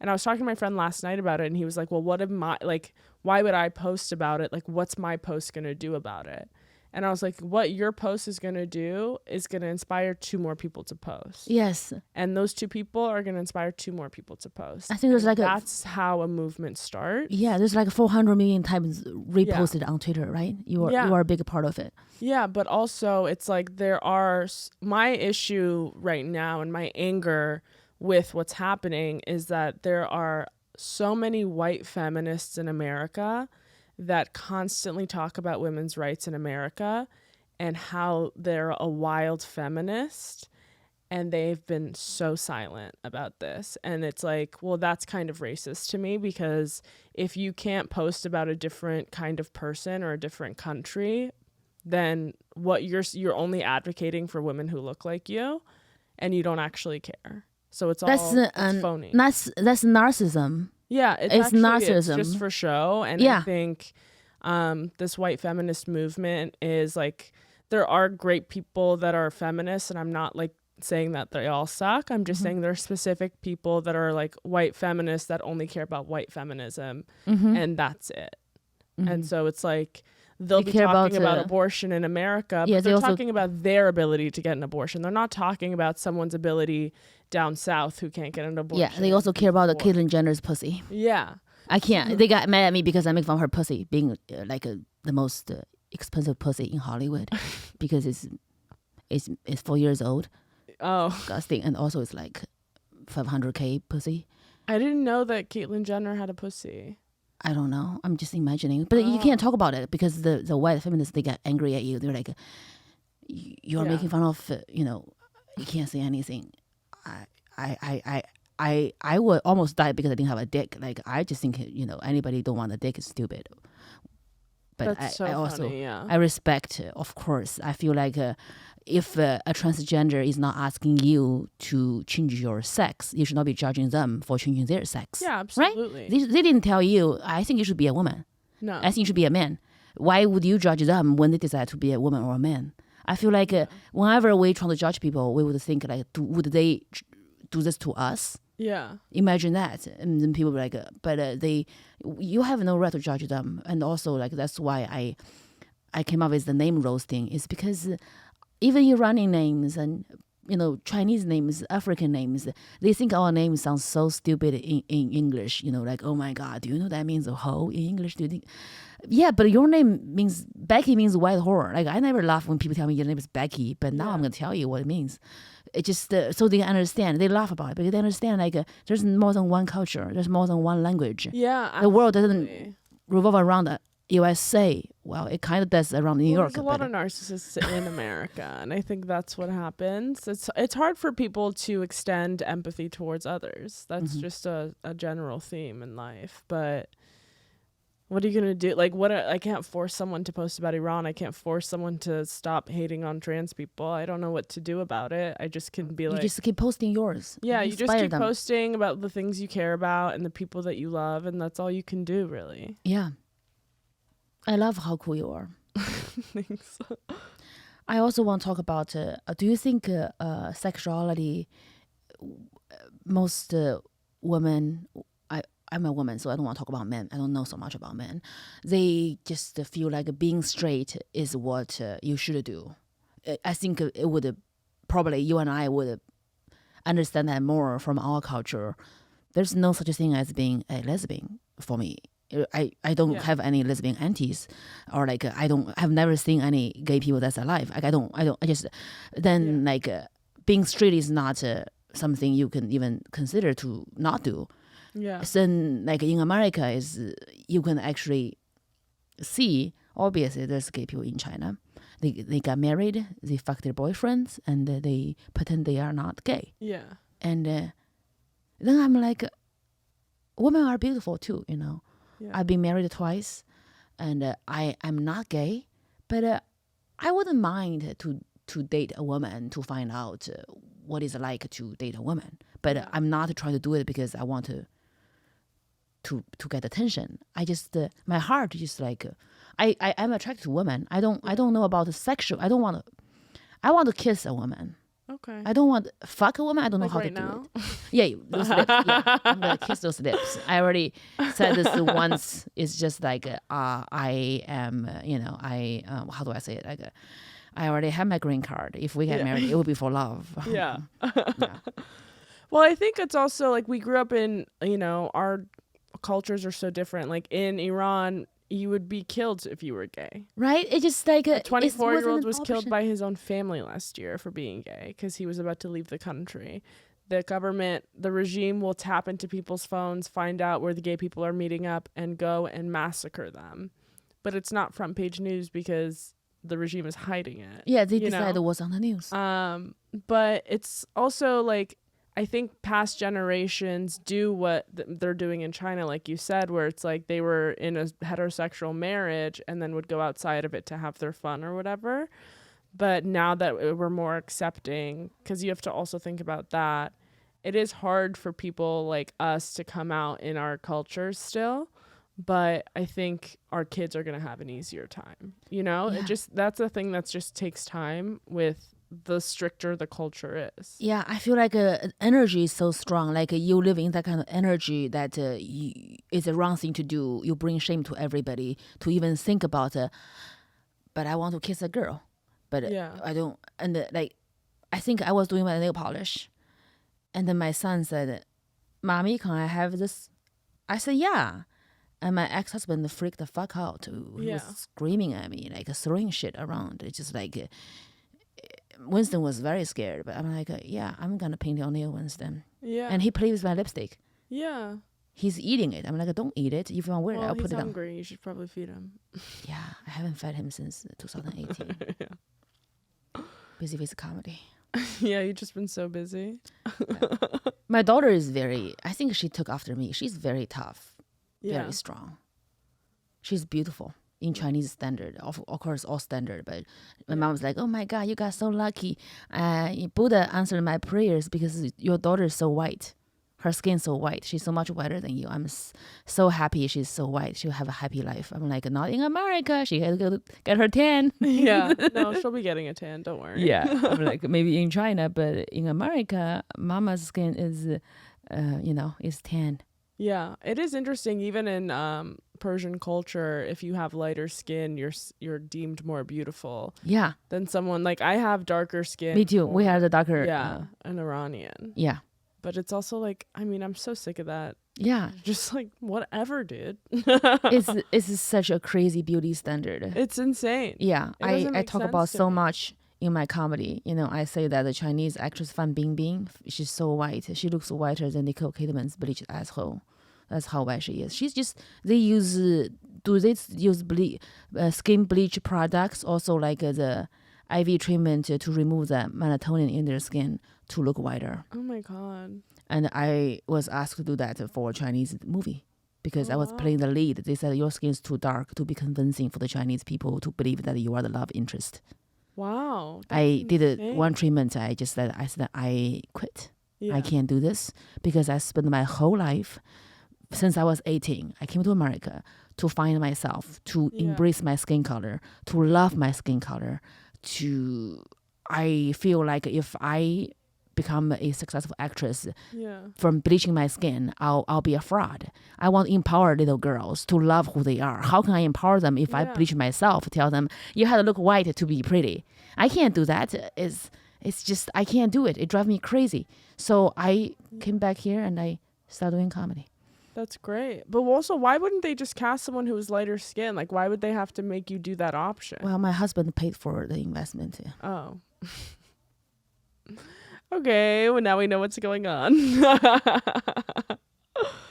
And I was talking to my friend last night about it, and he was like, well, why would I post about it? Like, what's my post going to do about it? And I was like, what your post is going to do is going to inspire 2 more people to post. Yes. And those 2 people are going to inspire 2 more people to post. I think there's that's how a movement starts. Yeah, there's like 400 million times reposted on Twitter, right? You are a big part of it. Yeah, but also it's like my issue right now and my anger with what's happening is that there are so many white feminists in America that constantly talk about women's rights in America and how they're a wild feminist, and they've been so silent about this. And it's like, well, that's kind of racist to me, because if you can't post about a different kind of person or a different country, then what you're only advocating for women who look like you, and you don't actually care. So it's phony. That's narcissism. Yeah, it's narcissism. It's just for show. And I think this white feminist movement is like, there are great people that are feminists, and I'm not like saying that they all suck. I'm just saying there are specific people that are like white feminists that only care about white feminism, and that's it. And so it's like they'll be talking about abortion in America, but they're talking about their ability to get an abortion. They're not talking about someone's ability down south who can't get an abortion. Yeah, they also care about the Caitlyn Jenner's pussy. Yeah. I can't. They got mad at me because I make fun of her pussy being the most expensive pussy in Hollywood because it's 4 years old. Oh. Disgusting. And also it's like $500K pussy. I didn't know that Caitlyn Jenner had a pussy. I don't know. I'm just imagining. But you can't talk about it because the white feminists, they get angry at you. They're like, you're making fun of, you can't say anything. I would almost die because I didn't have a dick. Like, I just think, anybody don't want a dick is stupid. But I also, I respect, of course. I feel like if a transgender is not asking you to change your sex, you should not be judging them for changing their sex. Yeah, absolutely. Right? They didn't tell you, I think you should be a woman. No. I think you should be a man. Why would you judge them when they decide to be a woman or a man? I feel like whenever we try to judge people, we would think like, would they do this to us? Yeah. Imagine that. And then people be like, you have no right to judge them. And also, like, that's why I came up with the name roasting, is because even Iranian names and, Chinese names, African names, they think our names sound so stupid in English, like, oh my God, do you know that means a hoe in English? Do you think? Yeah, but your name means, Becky means white whore. Like, I never laugh when people tell me your name is Becky, but now I'm going to tell you what it means. It just, so they understand. They laugh about it, because they understand, like, there's more than one culture. There's more than one language. Yeah, absolutely. The world doesn't revolve around the USA. Well, it kind of does around New York. There's a lot of narcissists in America, and I think that's what happens. It's hard for people to extend empathy towards others. That's just a general theme in life, but what are you going to do? Like, I can't force someone to post about Iran. I can't force someone to stop hating on trans people. I don't know what to do about it. I just can be like... You just keep posting yours. Yeah, you just keep posting about the things you care about and the people that you love, and that's all you can do, really. Yeah. I love how cool you are. Thanks. I also want to talk about, do you think sexuality, most women... I'm a woman, so I don't want to talk about men. I don't know so much about men. They just feel like being straight is what you should do. I think it would probably, you and I would understand that more from our culture. There's no such thing as being a lesbian for me. I don't have any lesbian aunties, or like I've never seen any gay people that's alive. Like I just like being straight is not something you can even consider to not do. Yeah. So like in America is you can actually see, obviously there's gay people in China. They got married, they fuck their boyfriends, and they pretend they are not gay. Yeah. And then I'm like, women are beautiful too, Yeah. I've been married twice, and I am not gay, but I wouldn't mind to date a woman to find out what it's like to date a woman. But I'm not trying to do it because I want to get attention. I just my heart is just like I'm attracted to women. I don't know about the sexual. I want to kiss a woman. Okay. I don't want to fuck a woman. I don't know how right to now? do it. Yeah, those lips. Yeah, I'm gonna kiss those lips. I already said this once. It's just like I am. How do I say it? Like I already have my green card. If we get married, it will be for love. Yeah. Well, I think it's also like we grew up in, our cultures are so different. Like in Iran, you would be killed if you were gay. Right? It's just like a 24-year-old was killed by his own family last year for being gay because he was about to leave the country. The government, the regime will tap into people's phones, find out where the gay people are meeting up, and go and massacre them. But it's not front page news because the regime is hiding it. Yeah, they decided what's on the news. But it's also like, I think past generations do what they're doing in China, like you said, where it's like they were in a heterosexual marriage and then would go outside of it to have their fun or whatever. But now that we're more accepting, because you have to also think about that, it is hard for people like us to come out in our culture still. But I think our kids are going to have an easier time. You know, that's a thing that just takes time with the stricter the culture is. Yeah, I feel like energy is so strong. Like you live in that kind of energy that it's a wrong thing to do. You bring shame to everybody to even think about, but I want to kiss a girl. But I don't. And like, I think I was doing my nail polish. And then my son said, "Mommy, can I have this?" I said, "Yeah." And my ex-husband freaked the fuck out. He was screaming at me, like throwing shit around. It's just like, Winston was very scared. But I'm like, yeah, I'm going to paint your nail, Winston. Yeah. And he plays with my lipstick. Yeah. He's eating it. I'm like, don't eat it. If you want to wear it, I'll put it down. He's hungry. You should probably feed him. Yeah. I haven't fed him since 2018. Busy with comedy. Yeah, you've just been so busy. My daughter is I think she took after me. She's very tough. Very strong. She's beautiful in Chinese standard. Of course, all standard. But my mom was like, "Oh my God, you got so lucky. Buddha answered my prayers because your daughter is so white. Her skin's so white. She's so much whiter than you. I'm so happy she's so white. She'll have a happy life." I'm like, not in America. She had to get her tan. Yeah. No, she'll be getting a tan. Don't worry. Yeah. I'm like, maybe in China, but in America, mama's skin is, is tan. Yeah, it is interesting. Even in Persian culture, if you have lighter skin, you're deemed more beautiful. Yeah. Than someone like I have darker skin. Me too. We have the darker. Yeah, an Iranian. Yeah. But it's also like, I mean, I'm so sick of that. Yeah. Just like whatever, dude. It's such a crazy beauty standard. It's insane. Yeah, I talk about so much in my comedy. You know, I say that the Chinese actress Fan Bingbing, she's so white. She looks whiter than Nicole Kidman's bleached asshole. That's how white she is. She's just, they use skin bleach products, also like the IV treatment to remove the melatonin in their skin to look whiter. Oh my God. And I was asked to do that for a Chinese movie because I was playing the lead. They said your skin is too dark to be convincing for the Chinese people to believe that you are the love interest. Wow. I did one treatment. I said I quit. Yeah. I can't do this because I spent my whole life since I was 18. I came to America to find myself, to embrace my skin color, to love my skin color. I feel like if I become a successful actress from bleaching my skin, I'll be a fraud. I want to empower little girls to love who they are. How can I empower them if I bleach myself, tell them you have to look white to be pretty? I can't do that. It's just, I can't do it. It drives me crazy. So I came back here and I started doing comedy. That's great. But also, why wouldn't they just cast someone who was lighter skin? Like, why would they have to make you do that option? Well, my husband paid for the investment. Oh. Okay, well, now we know what's going on.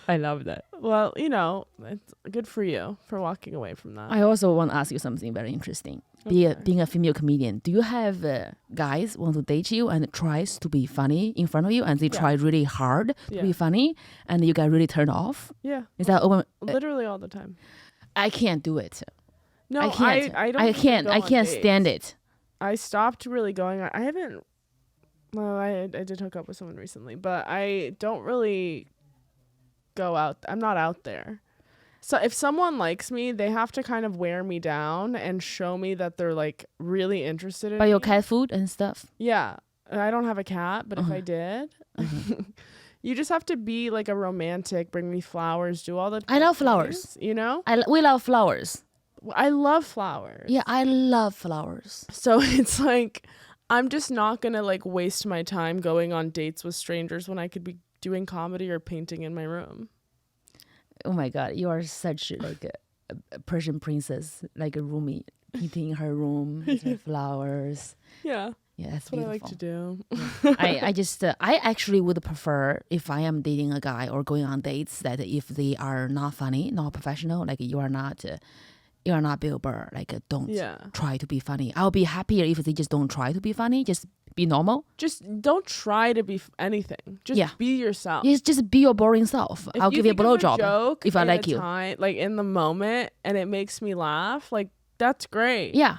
I love that. Well, it's good for you for walking away from that. I also want to ask you something very interesting. Okay. Being a female comedian, do you have guys want to date you and tries to be funny in front of you and they try really hard to be funny and you get really turned off? Yeah. Is that literally all the time? I can't do it. No, I can't. I can't stand it. I stopped really going. I haven't. Well, I did hook up with someone recently, but I don't really go out. I'm not out there. So if someone likes me, they have to kind of wear me down and show me that they're like really interested in By your cat food and stuff? Yeah. I don't have a cat, but if I did, you just have to be like a romantic, bring me flowers, do all the I love flowers. You know? We love flowers. I love flowers. Yeah, I love flowers. So it's like, I'm just not going to like waste my time going on dates with strangers when I could be doing comedy or painting in my room. Oh my God, you are such like a Persian princess, like a roomie, painting in her room with her flowers. Yeah. Yeah, that's beautiful. What I like to do. Yeah. I actually would prefer if I am dating a guy or going on dates that if they are not funny, not professional, like you are not Bill Burr, like don't try to be funny. I'll be happier if they just don't try to be funny, just be normal. Just don't try to be anything. Just be yourself. Yes, just be your boring self. I'll give you a blowjob if I like you. Like in the moment and it makes me laugh, like that's great. Yeah.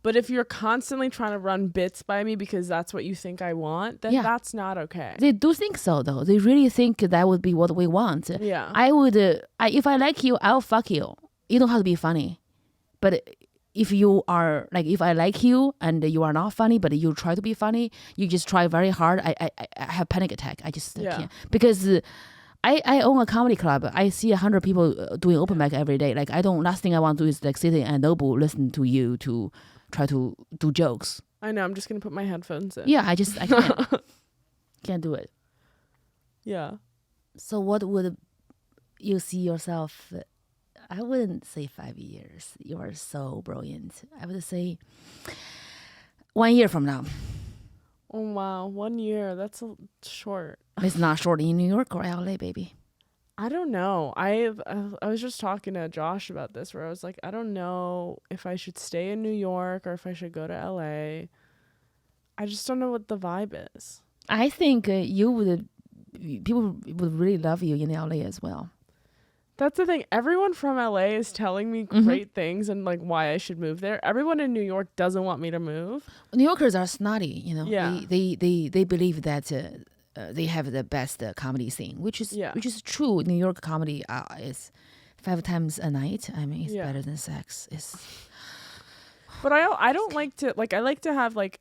But if you're constantly trying to run bits by me because that's what you think I want, then that's not okay. They do think so, though. They really think that would be what we want. Yeah. I would, if I like you, I'll fuck you. You don't have to be funny. But if you are, like, if I like you and you are not funny, but you try to be funny, you just try very hard, I have panic attack. I just can't. Because I own a comedy club. I see 100 people doing open mic every day. Like, last thing I want to do is like sitting at Nobu, listen to you to try to do jokes. I know. I'm just going to put my headphones in. Yeah, I can't. Can't do it. Yeah. So what would you see yourself? I wouldn't say 5 years. You are so brilliant. I would say 1 year from now. Oh, wow. 1 year. That's short. It's not short in New York or LA, baby. I don't know. I was just talking to Josh about this where I was like, I don't know if I should stay in New York or if I should go to LA. I just don't know what the vibe is. I think people would really love you in LA as well. That's the thing. Everyone from LA is telling me great things and like why I should move there. Everyone in New York doesn't want me to move. New Yorkers are snotty, you know. Yeah. They believe that they have the best comedy scene, which is true. New York comedy is 5 times a night. I mean, it's better than sex. But I don't like to I like to have like,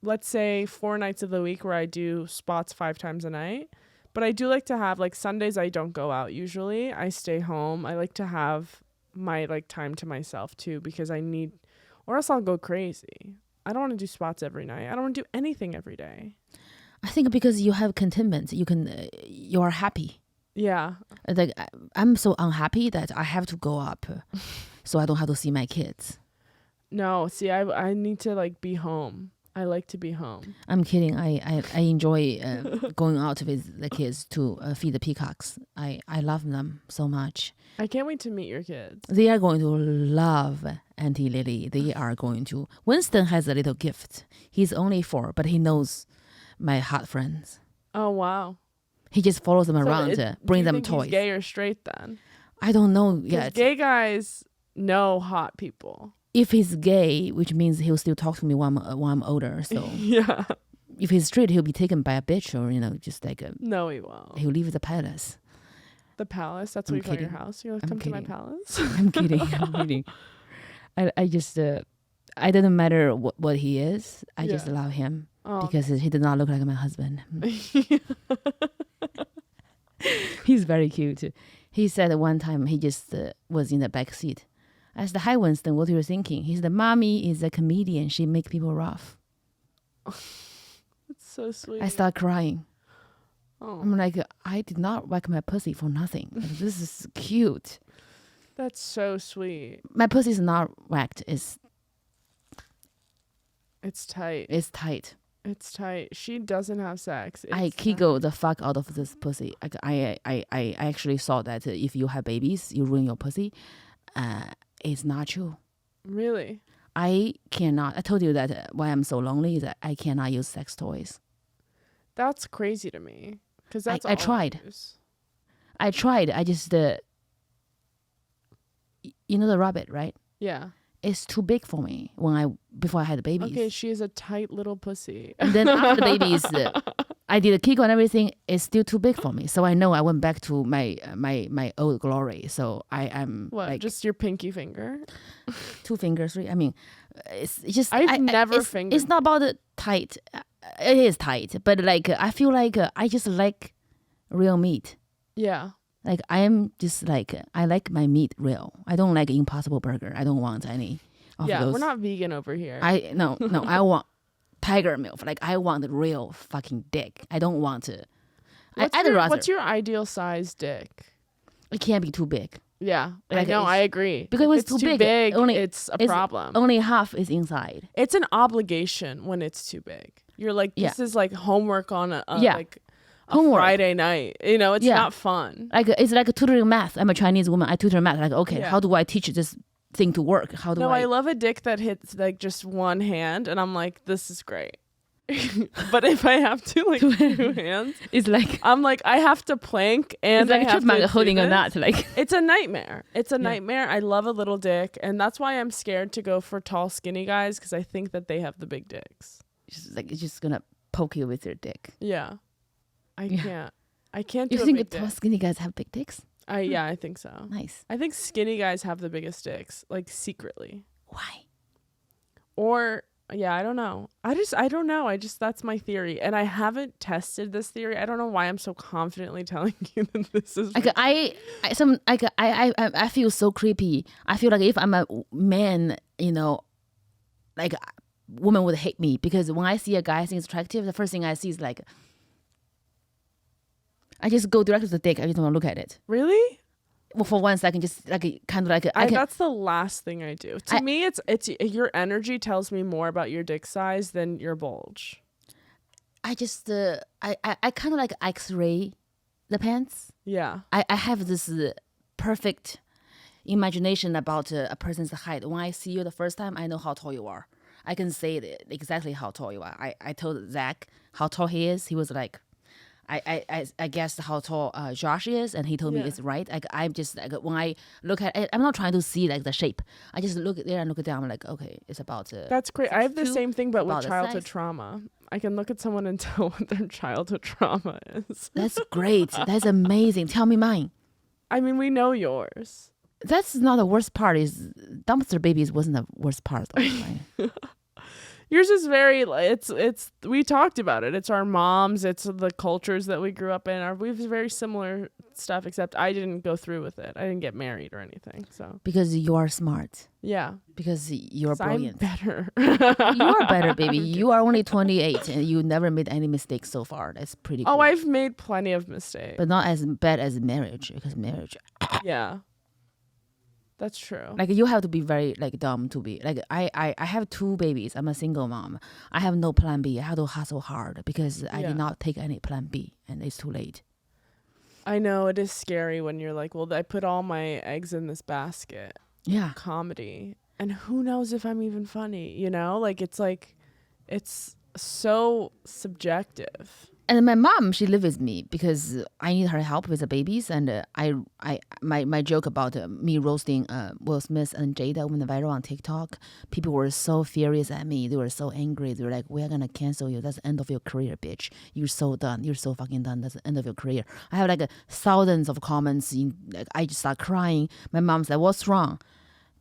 let's say 4 nights of the week where I do spots 5 times a night. But I do like to have like Sundays I don't go out usually. I stay home. I like to have my like time to myself too because or else I'll go crazy. I don't want to do spots every night. I don't want to do anything every day. I think because you have contentment, you are happy. Yeah. Like I'm so unhappy that I have to go up, so I don't have to see my kids. No, see, I need to like be home. I like to be home. I'm kidding. I enjoy going out with the kids to feed the peacocks. I love them so much. I can't wait to meet your kids. They are going to love Auntie Lili. They are going to. Winston has a little gift. He's only 4, but he knows my hot friends. Oh, wow. He just follows them around, bring them toys. He's gay or straight then? I don't know yet. Gay guys know hot people. If he's gay, which means he'll still talk to me while I'm older. So yeah. If he's straight, he'll be taken by a bitch or just like a. No, he won't. He'll leave the palace. The palace? That's what you call your house? You're like, come to my palace? I'm kidding. I'm kidding. I just I doesn't matter what he is. I just love him because he did not look like my husband. He's very cute. He said one time he just was in the back seat. I said, "Hi, Winston, what are you thinking?" He said, "Mommy is a comedian. She make people rough." That's so sweet. I start crying. Oh. I'm like, I did not whack my pussy for nothing. This is cute. That's so sweet. My pussy is not whacked. It's tight. It's tight. It's tight. She doesn't have sex. I giggle the fuck out of this pussy. I actually saw that if you have babies, you ruin your pussy. It's not true. Really? I cannot. I told you that why I'm so lonely is that I cannot use sex toys. That's crazy to me. Because that's I tried. I tried. I just you know the rabbit, right? Yeah. It's too big for me before I had the babies. Okay, she is a tight little pussy. And then after the babies, I did a Kegel and everything. It's still too big for me. So I know I went back to my old glory. So I am just your pinky finger? 2 fingers, 3. I mean, it's just I've never fingered. It's not about the tight. It is tight, but like I feel like I just like real meat. Yeah. Like I am just like I like my meat real. I don't like Impossible Burger. I don't want any of those. Yeah, we're not vegan over here. No. I want tiger milk. Like I want the real fucking dick. I don't want to. What's your ideal size dick? It can't be too big. Yeah, I know. I agree. Because if it's too big, it's a problem. Only half is inside. It's an obligation when it's too big. You're like, this is like homework on a Friday night. It's not fun. Like it's like tutoring math. I'm a Chinese woman. I tutor math. Like, okay, how do I teach this thing to work? I love a dick that hits like just one hand, and I'm like, this is great. But if I have to like 2 hands, it's like I'm like I have to plank and it's like I have to holding a nut. Like it's a nightmare. It's a nightmare. I love a little dick, and that's why I'm scared to go for tall, skinny guys because I think that they have the big dicks. It's just gonna poke you with your dick. Yeah, I can't. You do think tall, skinny guys have big dicks? I think so. Nice. I think skinny guys have the biggest dicks, like secretly. Why? Or yeah, I don't know. I don't know. That's my theory, and I haven't tested this theory. I don't know why I'm so confidently telling you that this is. Like I feel so creepy. I feel like if I'm a man, you know, like woman would hate me because when I see a guy I think is attractive, the first thing I see is like. I just go directly to the dick. I just don't want to look at it. Really? Well, for 1 second, just like kind of like that's the last thing I do. To me, it's your energy tells me more about your dick size than your bulge. I just I kind of like X-ray the pants. Yeah. I have this perfect imagination about a person's height. When I see you the first time, I know how tall you are. I can say exactly how tall you are. I told Zach how tall he is. He was like. I guessed how tall Josh is, and he told me it's right. Like I'm just like when I look at it, I'm not trying to see like the shape. I just look there and look down. I'm like, okay, it's about. That's great. I have the same thing, but with childhood trauma. I can look at someone and tell what their childhood trauma is. That's great. That's amazing. Tell me mine. I mean, we know yours. That's not the worst part. Is dumpster babies wasn't the worst part. Though, Yours is very, it's we talked about it. It's our moms. It's the cultures that we grew up in. We have very similar stuff, except I didn't go through with it. I didn't get married or anything. So because you are smart. Yeah. Because you're brilliant. I'm better. You are better, baby. You are only 28 and you never made any mistakes so far. That's pretty cool. Oh, I've made plenty of mistakes. But not as bad as marriage, because marriage. Yeah. That's true. Like you have to be very like dumb to be like I have 2 babies. I'm a single mom. I have no plan B. I have to hustle hard because I did not take any plan B and it's too late. I know it is scary when you're like, well, I put all my eggs in this basket. Yeah. Comedy. And who knows if I'm even funny, you know? Like it's so subjective. And my mom, she lived with me because I need her help with the babies. And my joke about me roasting Will Smith and Jada went viral on TikTok. People were so furious at me. They were so angry. They were like, "We're gonna cancel you. That's the end of your career, bitch. You're so done. You're so fucking done. That's the end of your career." I have like thousands of comments. I just start crying. My mom said, "What's wrong?"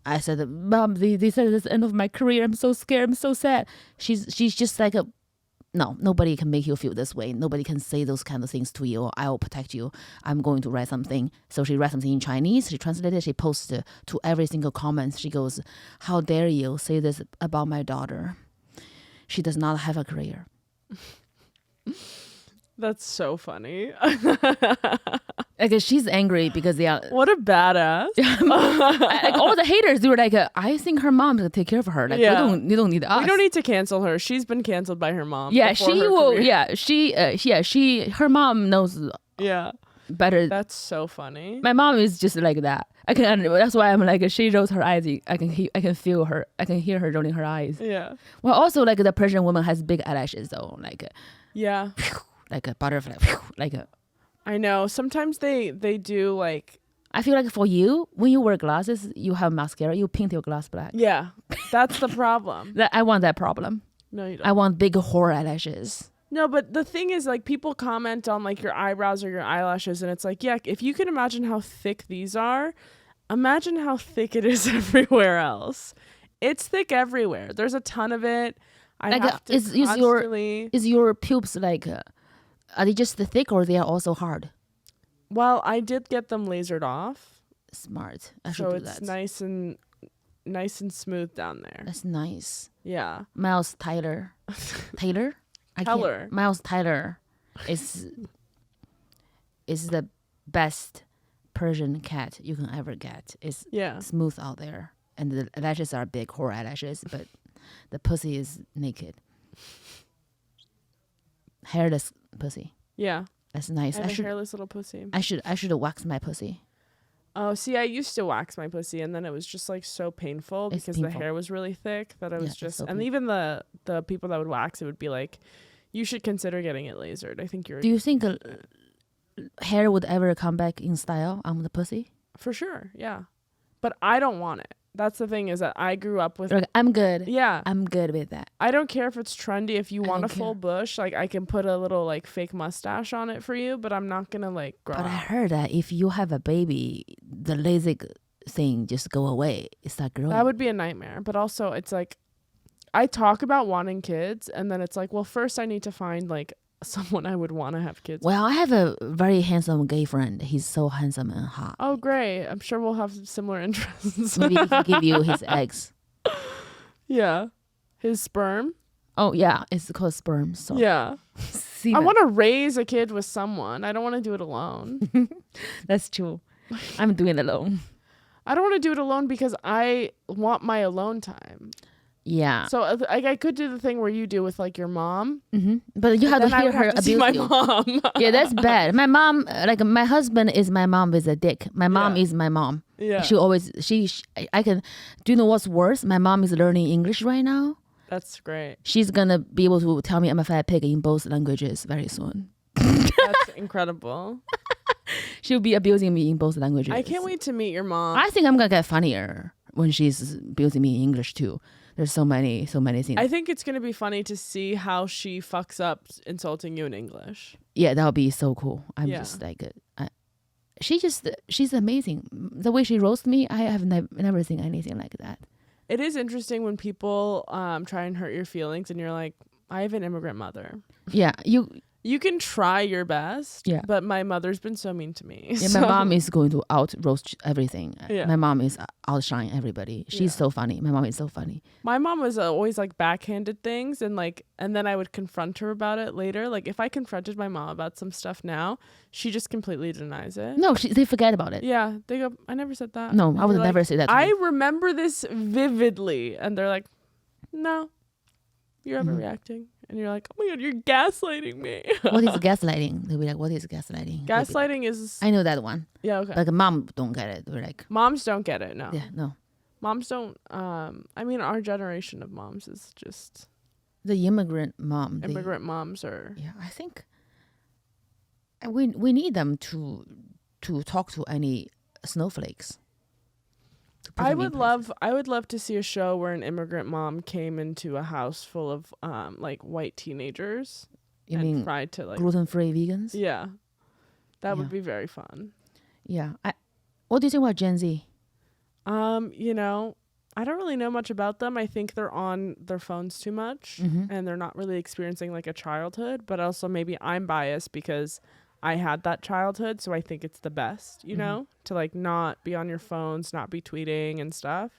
I said, "Mom, they said it's the end of my career. I'm so scared. I'm so sad." She's just like no, nobody can make you feel this way. Nobody can say those kind of things to you. I will protect you. I'm going to write something. So she writes something in Chinese. She translated it. She posted to every single comment. She goes, "How dare you say this about my daughter? She does not have a career." That's so funny. Like she's angry because they are. What a badass! Like all the haters, they were like, "I think her mom's gonna take care of her. Like, you don't need us. We don't need to cancel her. She's been canceled by her mom. Yeah, she will. Career. Yeah, her mom knows. Yeah, better. That's so funny. My mom is just like that. That's why I'm like, she rolls her eyes. I can feel her. I can hear her rolling her eyes. Yeah. Well, also like the Persian woman has big eyelashes though. Like. Yeah. Like a butterfly. Like a. I know. Sometimes they do like. I feel like for you, when you wear glasses, you have mascara, you paint your glass black. Yeah, that's the problem. I want that problem. No, you don't. I want big whore eyelashes. No, but the thing is, like, people comment on like your eyebrows or your eyelashes, and it's like, yeah, if you can imagine how thick these are, imagine how thick it is everywhere else. It's thick everywhere. There's a ton of it. I like, have to constantly. Is your pubes like? Are they just thick or they are also hard? Well, I did get them lasered off. Smart. I should so do it's that. nice and smooth down there. That's nice. Yeah. Miles Tyler. Taylor? Miles Tyler is the best Persian cat you can ever get. It's smooth out there. And the eyelashes are big, whore eyelashes, but the pussy is naked. Hairless pussy. Yeah. That's nice. I have a hairless little pussy. I should wax my pussy. Oh, see, I used to wax my pussy, and then it was just like so painful because the hair was really thick that I was just. And even the people that would wax it would be like, you should consider getting it lasered. I think you're. Do you think hair would ever come back in style on the pussy? For sure, yeah. But I don't want it. That's the thing, is that I grew up with. Like, I'm good. Yeah, I'm good with that. I don't care if it's trendy. If you want a full bush, like I can put a little like fake mustache on it for you, but I'm not gonna like grow. But I heard that if you have a baby, the LASIK thing just go away. It's not growing. That would be a nightmare. But also, it's like I talk about wanting kids, and then it's like, well, first I need to find like someone I would want to have kids. Well, I have a very handsome gay friend. He's so handsome and hot. Oh, great. I'm sure we'll have similar interests. Maybe he can give you his eggs. Yeah. His sperm? Oh, yeah. It's called sperm. So. Yeah. I want to raise a kid with someone. I don't want to do it alone. That's true. I'm doing it alone. I don't want to do it alone because I want my alone time. Yeah. So I could do the thing where you do with like your mom. Mm-hmm. But you have to hear her abuse my you. Mom. Yeah, that's bad. My mom, like my husband is my mom with a dick. My mom is my mom. Yeah. She always, I can, do you know what's worse? My mom is learning English right now. That's great. She's going to be able to tell me I'm a fat pig in both languages very soon. That's incredible. She'll be abusing me in both languages. I can't wait to meet your mom. I think I'm going to get funnier when she's abusing me in English too. There's so many things. I think it's going to be funny to see how she fucks up insulting you in English. Yeah, that would be so cool. I'm just like, she's amazing. The way she roasts me, I have never seen anything like that. It is interesting when people try and hurt your feelings and you're like, I have an immigrant mother. Yeah, you can try your best, but my mother's been so mean to me. Yeah, my mom is going to out roast everything. Yeah. My mom is outshine everybody. She's so funny. My mom is so funny. My mom was always like backhanded things, and then I would confront her about it later. Like if I confronted my mom about some stuff now, she just completely denies it. No, they forget about it. Yeah, they go, I never said that. No, I would never say that. I remember this vividly, and they're like, no, you're overreacting. And you're like, oh my God, you're gaslighting me. What is gaslighting? They'll be like, what is gaslighting? Gaslighting is... I know that one. Yeah, okay. Like mom don't get it. They're like... Moms don't get it, no. Yeah, no. Moms don't... I mean, our generation of moms is just... The immigrant mom. Immigrant moms are... Yeah, I think... We need them to talk to any snowflakes. I would love to see a show where an immigrant mom came into a house full of like white teenagers and tried to like gluten-free vegans. Yeah, that would be very fun. Yeah, what do you think about Gen Z? You know, I don't really know much about them. I think they're on their phones too much, and they're not really experiencing like a childhood. But also maybe I'm biased because I had that childhood, so I think it's the best, you know, to like not be on your phones, not be tweeting and stuff.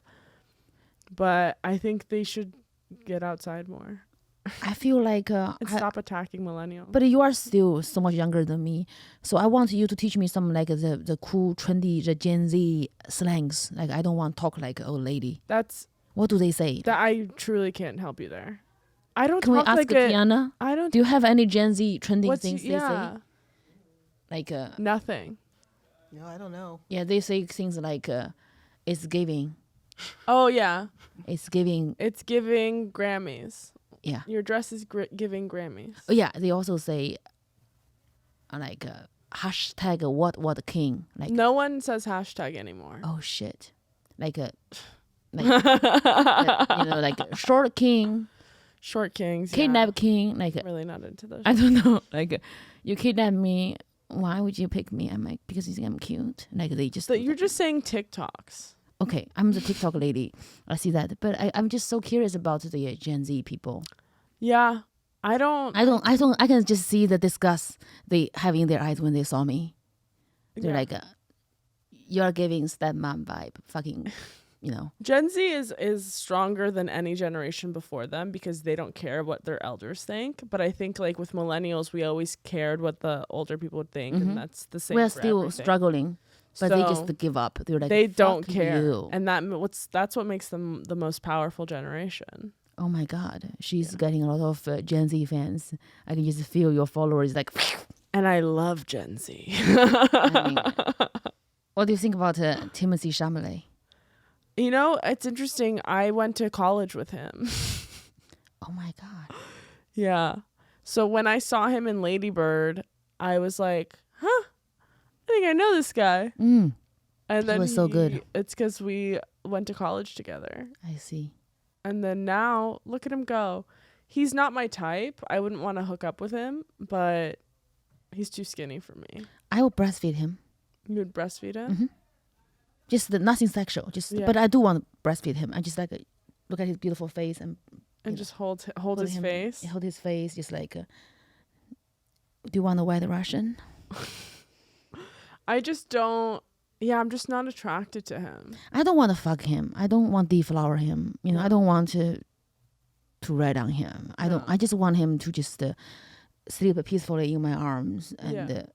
But I think they should get outside more. I feel like and stop attacking millennials. But you are still so much younger than me, so I want you to teach me some like the cool, trendy, the Gen Z slangs. Like I don't want to talk like an old lady. What do they say? That I truly can't help you there. I don't. Can talk we ask like Tiana? I don't. Do you have any Gen Z trending things they say? Like nothing. No, I don't know. Yeah, they say things like it's giving. Oh yeah. It's giving. It's giving Grammys. Yeah. Your dress is giving Grammys. Oh yeah, they also say like hashtag what king. Like no one says hashtag anymore. Oh shit. Like you know, like short king. Short kings. Kidnap king. Like really not into those. I don't know. Like you kidnap me. Why would you pick me? I'm like, because you think I'm cute. Like they just. You're just saying TikToks. Okay, I'm the TikTok lady. I see that, but I'm just so curious about the Gen Z people. Yeah, I can just see the disgust they have in their eyes when they saw me. They're like, you're giving stepmom vibe, fucking, you know. Gen Z is stronger than any generation before them because they don't care what their elders think. But I think like with millennials, we always cared what the older people would think, and that's the same. We're still struggling. But they just give up. They're like, they don't care, you. And that's what makes them the most powerful generation. Oh my God, she's getting a lot of Gen Z fans. I can just feel your followers like. And I love Gen Z. What do you think about Timothée Chalamet? You know, it's interesting. I went to college with him. Oh my God. Yeah. So when I saw him in Lady Bird, I was like, huh, I think I know this guy. And then he was so good. It's because we went to college together. I see. And then now, look at him go. He's not my type. I wouldn't want to hook up with him, but he's too skinny for me. I will breastfeed him. You would breastfeed him? Mm-hmm. Just nothing sexual. But I do want to breastfeed him. I just like look at his beautiful face and just hold his face. Hold his face. Just like, do you want a white Russian? I just don't. Yeah, I'm just not attracted to him. I don't want to fuck him. I don't want to deflower him. You know, I don't want to ride on him. I just want him to just sleep peacefully in my arms and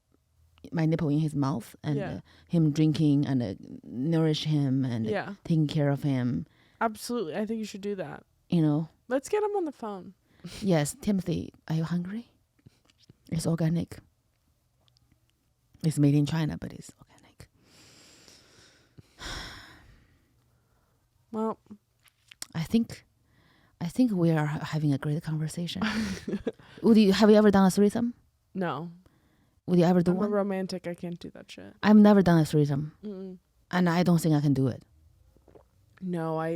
my nipple in his mouth and him drinking and nourish him and taking care of him. Absolutely. I think you should do that. You know. Let's get him on the phone. Yes. Timothy, are you hungry? It's organic. It's made in China, but it's organic. Well, I think we are having a great conversation. Have you ever done a threesome? No. Would you ever do one? I'm a romantic. I can't do that shit. I've never done a threesome. Mm-mm. And I don't think I can do it. No, I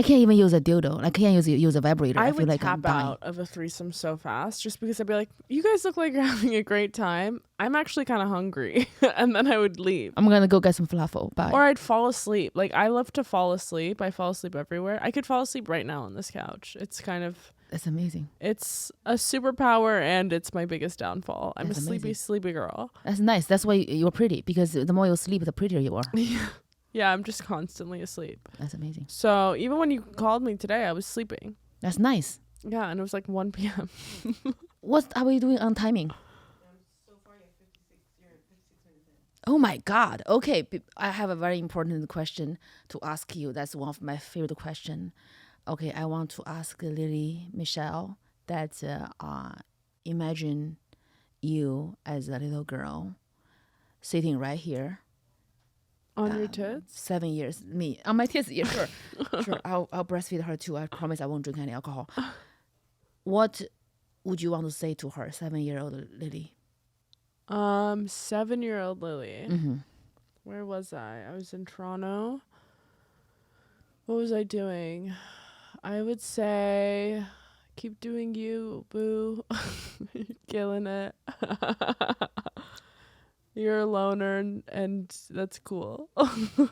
can't even use a dildo. I can't use a vibrator. I feel would like tap I'm dying. out of a threesome so fast just because I'd be like, you guys look like you're having a great time. I'm actually kind of hungry. And then I would leave. I'm going to go get some falafel. Bye. Or I'd fall asleep. Like, I love to fall asleep. I fall asleep everywhere. I could fall asleep right now on this couch. It's kind of... That's amazing. It's a superpower and it's my biggest downfall. I'm That's a amazing. sleepy girl. That's nice. That's why you're pretty, because the more you sleep, the prettier you are. Yeah, I'm just constantly asleep. That's amazing. So even when you called me today, I was sleeping. That's nice. Yeah, and it was like 1 p.m. What are we doing on timing? So far, you're 56 minutes. Oh my God. Okay, I have a very important question to ask you. That's one of my favorite questions. Okay, I want to ask Lili Michelle that imagine you as a little girl sitting right here. On your tits? 7 years. Me. On my tits, yeah, sure. Sure. I'll breastfeed her too. I promise I won't drink any alcohol. What would you want to say to her, 7-year-old Lili? 7-year-old Lili. Mm-hmm. Where was I? I was in Toronto. What was I doing? I would say, keep doing you, boo. You're killing it. You're a loner, and that's cool. It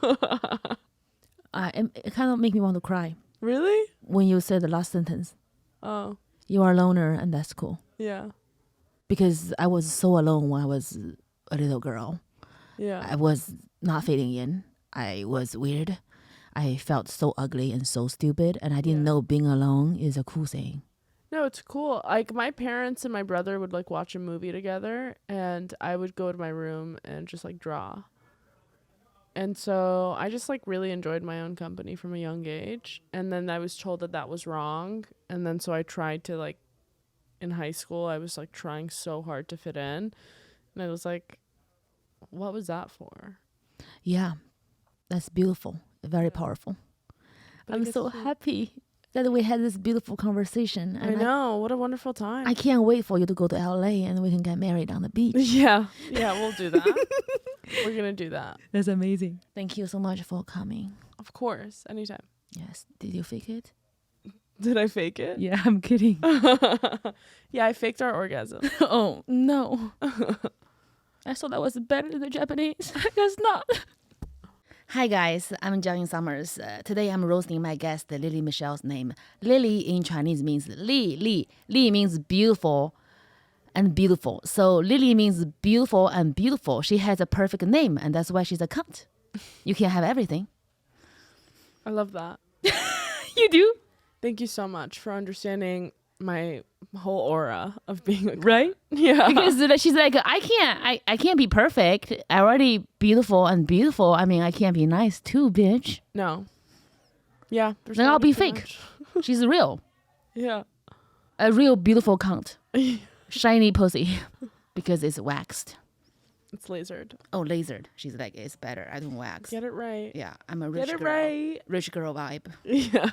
kind of make me want to cry. Really? When you said the last sentence. Oh. You are a loner, and that's cool. Yeah. Because I was so alone when I was a little girl. Yeah. I was not fitting in. I was weird. I felt so ugly and so stupid, and I didn't know being alone is a cool thing. No, it's cool. Like, my parents and my brother would, like, watch a movie together, and I would go to my room and just, like, draw. And so I just, like, really enjoyed my own company from a young age. And then I was told that that was wrong. And then so I tried to, like, in high school, I was, like, trying so hard to fit in. And I was like, what was that for? Yeah, that's beautiful. Very powerful. I'm so happy that we had this beautiful conversation. And I know. What a wonderful time. I can't wait for you to go to LA and we can get married on the beach. Yeah. Yeah, we'll do that. We're going to do that. That's amazing. Thank you so much for coming. Of course. Anytime. Yes. Did you fake it? Did I fake it? Yeah, I'm kidding. Yeah, I faked our orgasm. Oh, no. I thought that was better than the Japanese. I guess not. Hi guys, I'm Jiaoying Summers. Today I'm roasting my guest, Lili Michelle's name. Lili in Chinese means Li. Li means beautiful and beautiful. So Lili means beautiful and beautiful. She has a perfect name, and that's why she's a cunt. You can have everything. I love that. You do? Thank you so much for understanding my whole aura of being a cunt. Right? Yeah. Because she's like, I can't be perfect. I already beautiful. I mean, I can't be nice too, bitch. No. Yeah. Then I'll be fake. She's real. Yeah. A real beautiful cunt. Shiny pussy. Because it's waxed. It's lasered. Oh, lasered. She's like, it's better. I don't wax. Get it right. Yeah, I'm a rich Get it girl. right. Rich girl vibe. Yeah.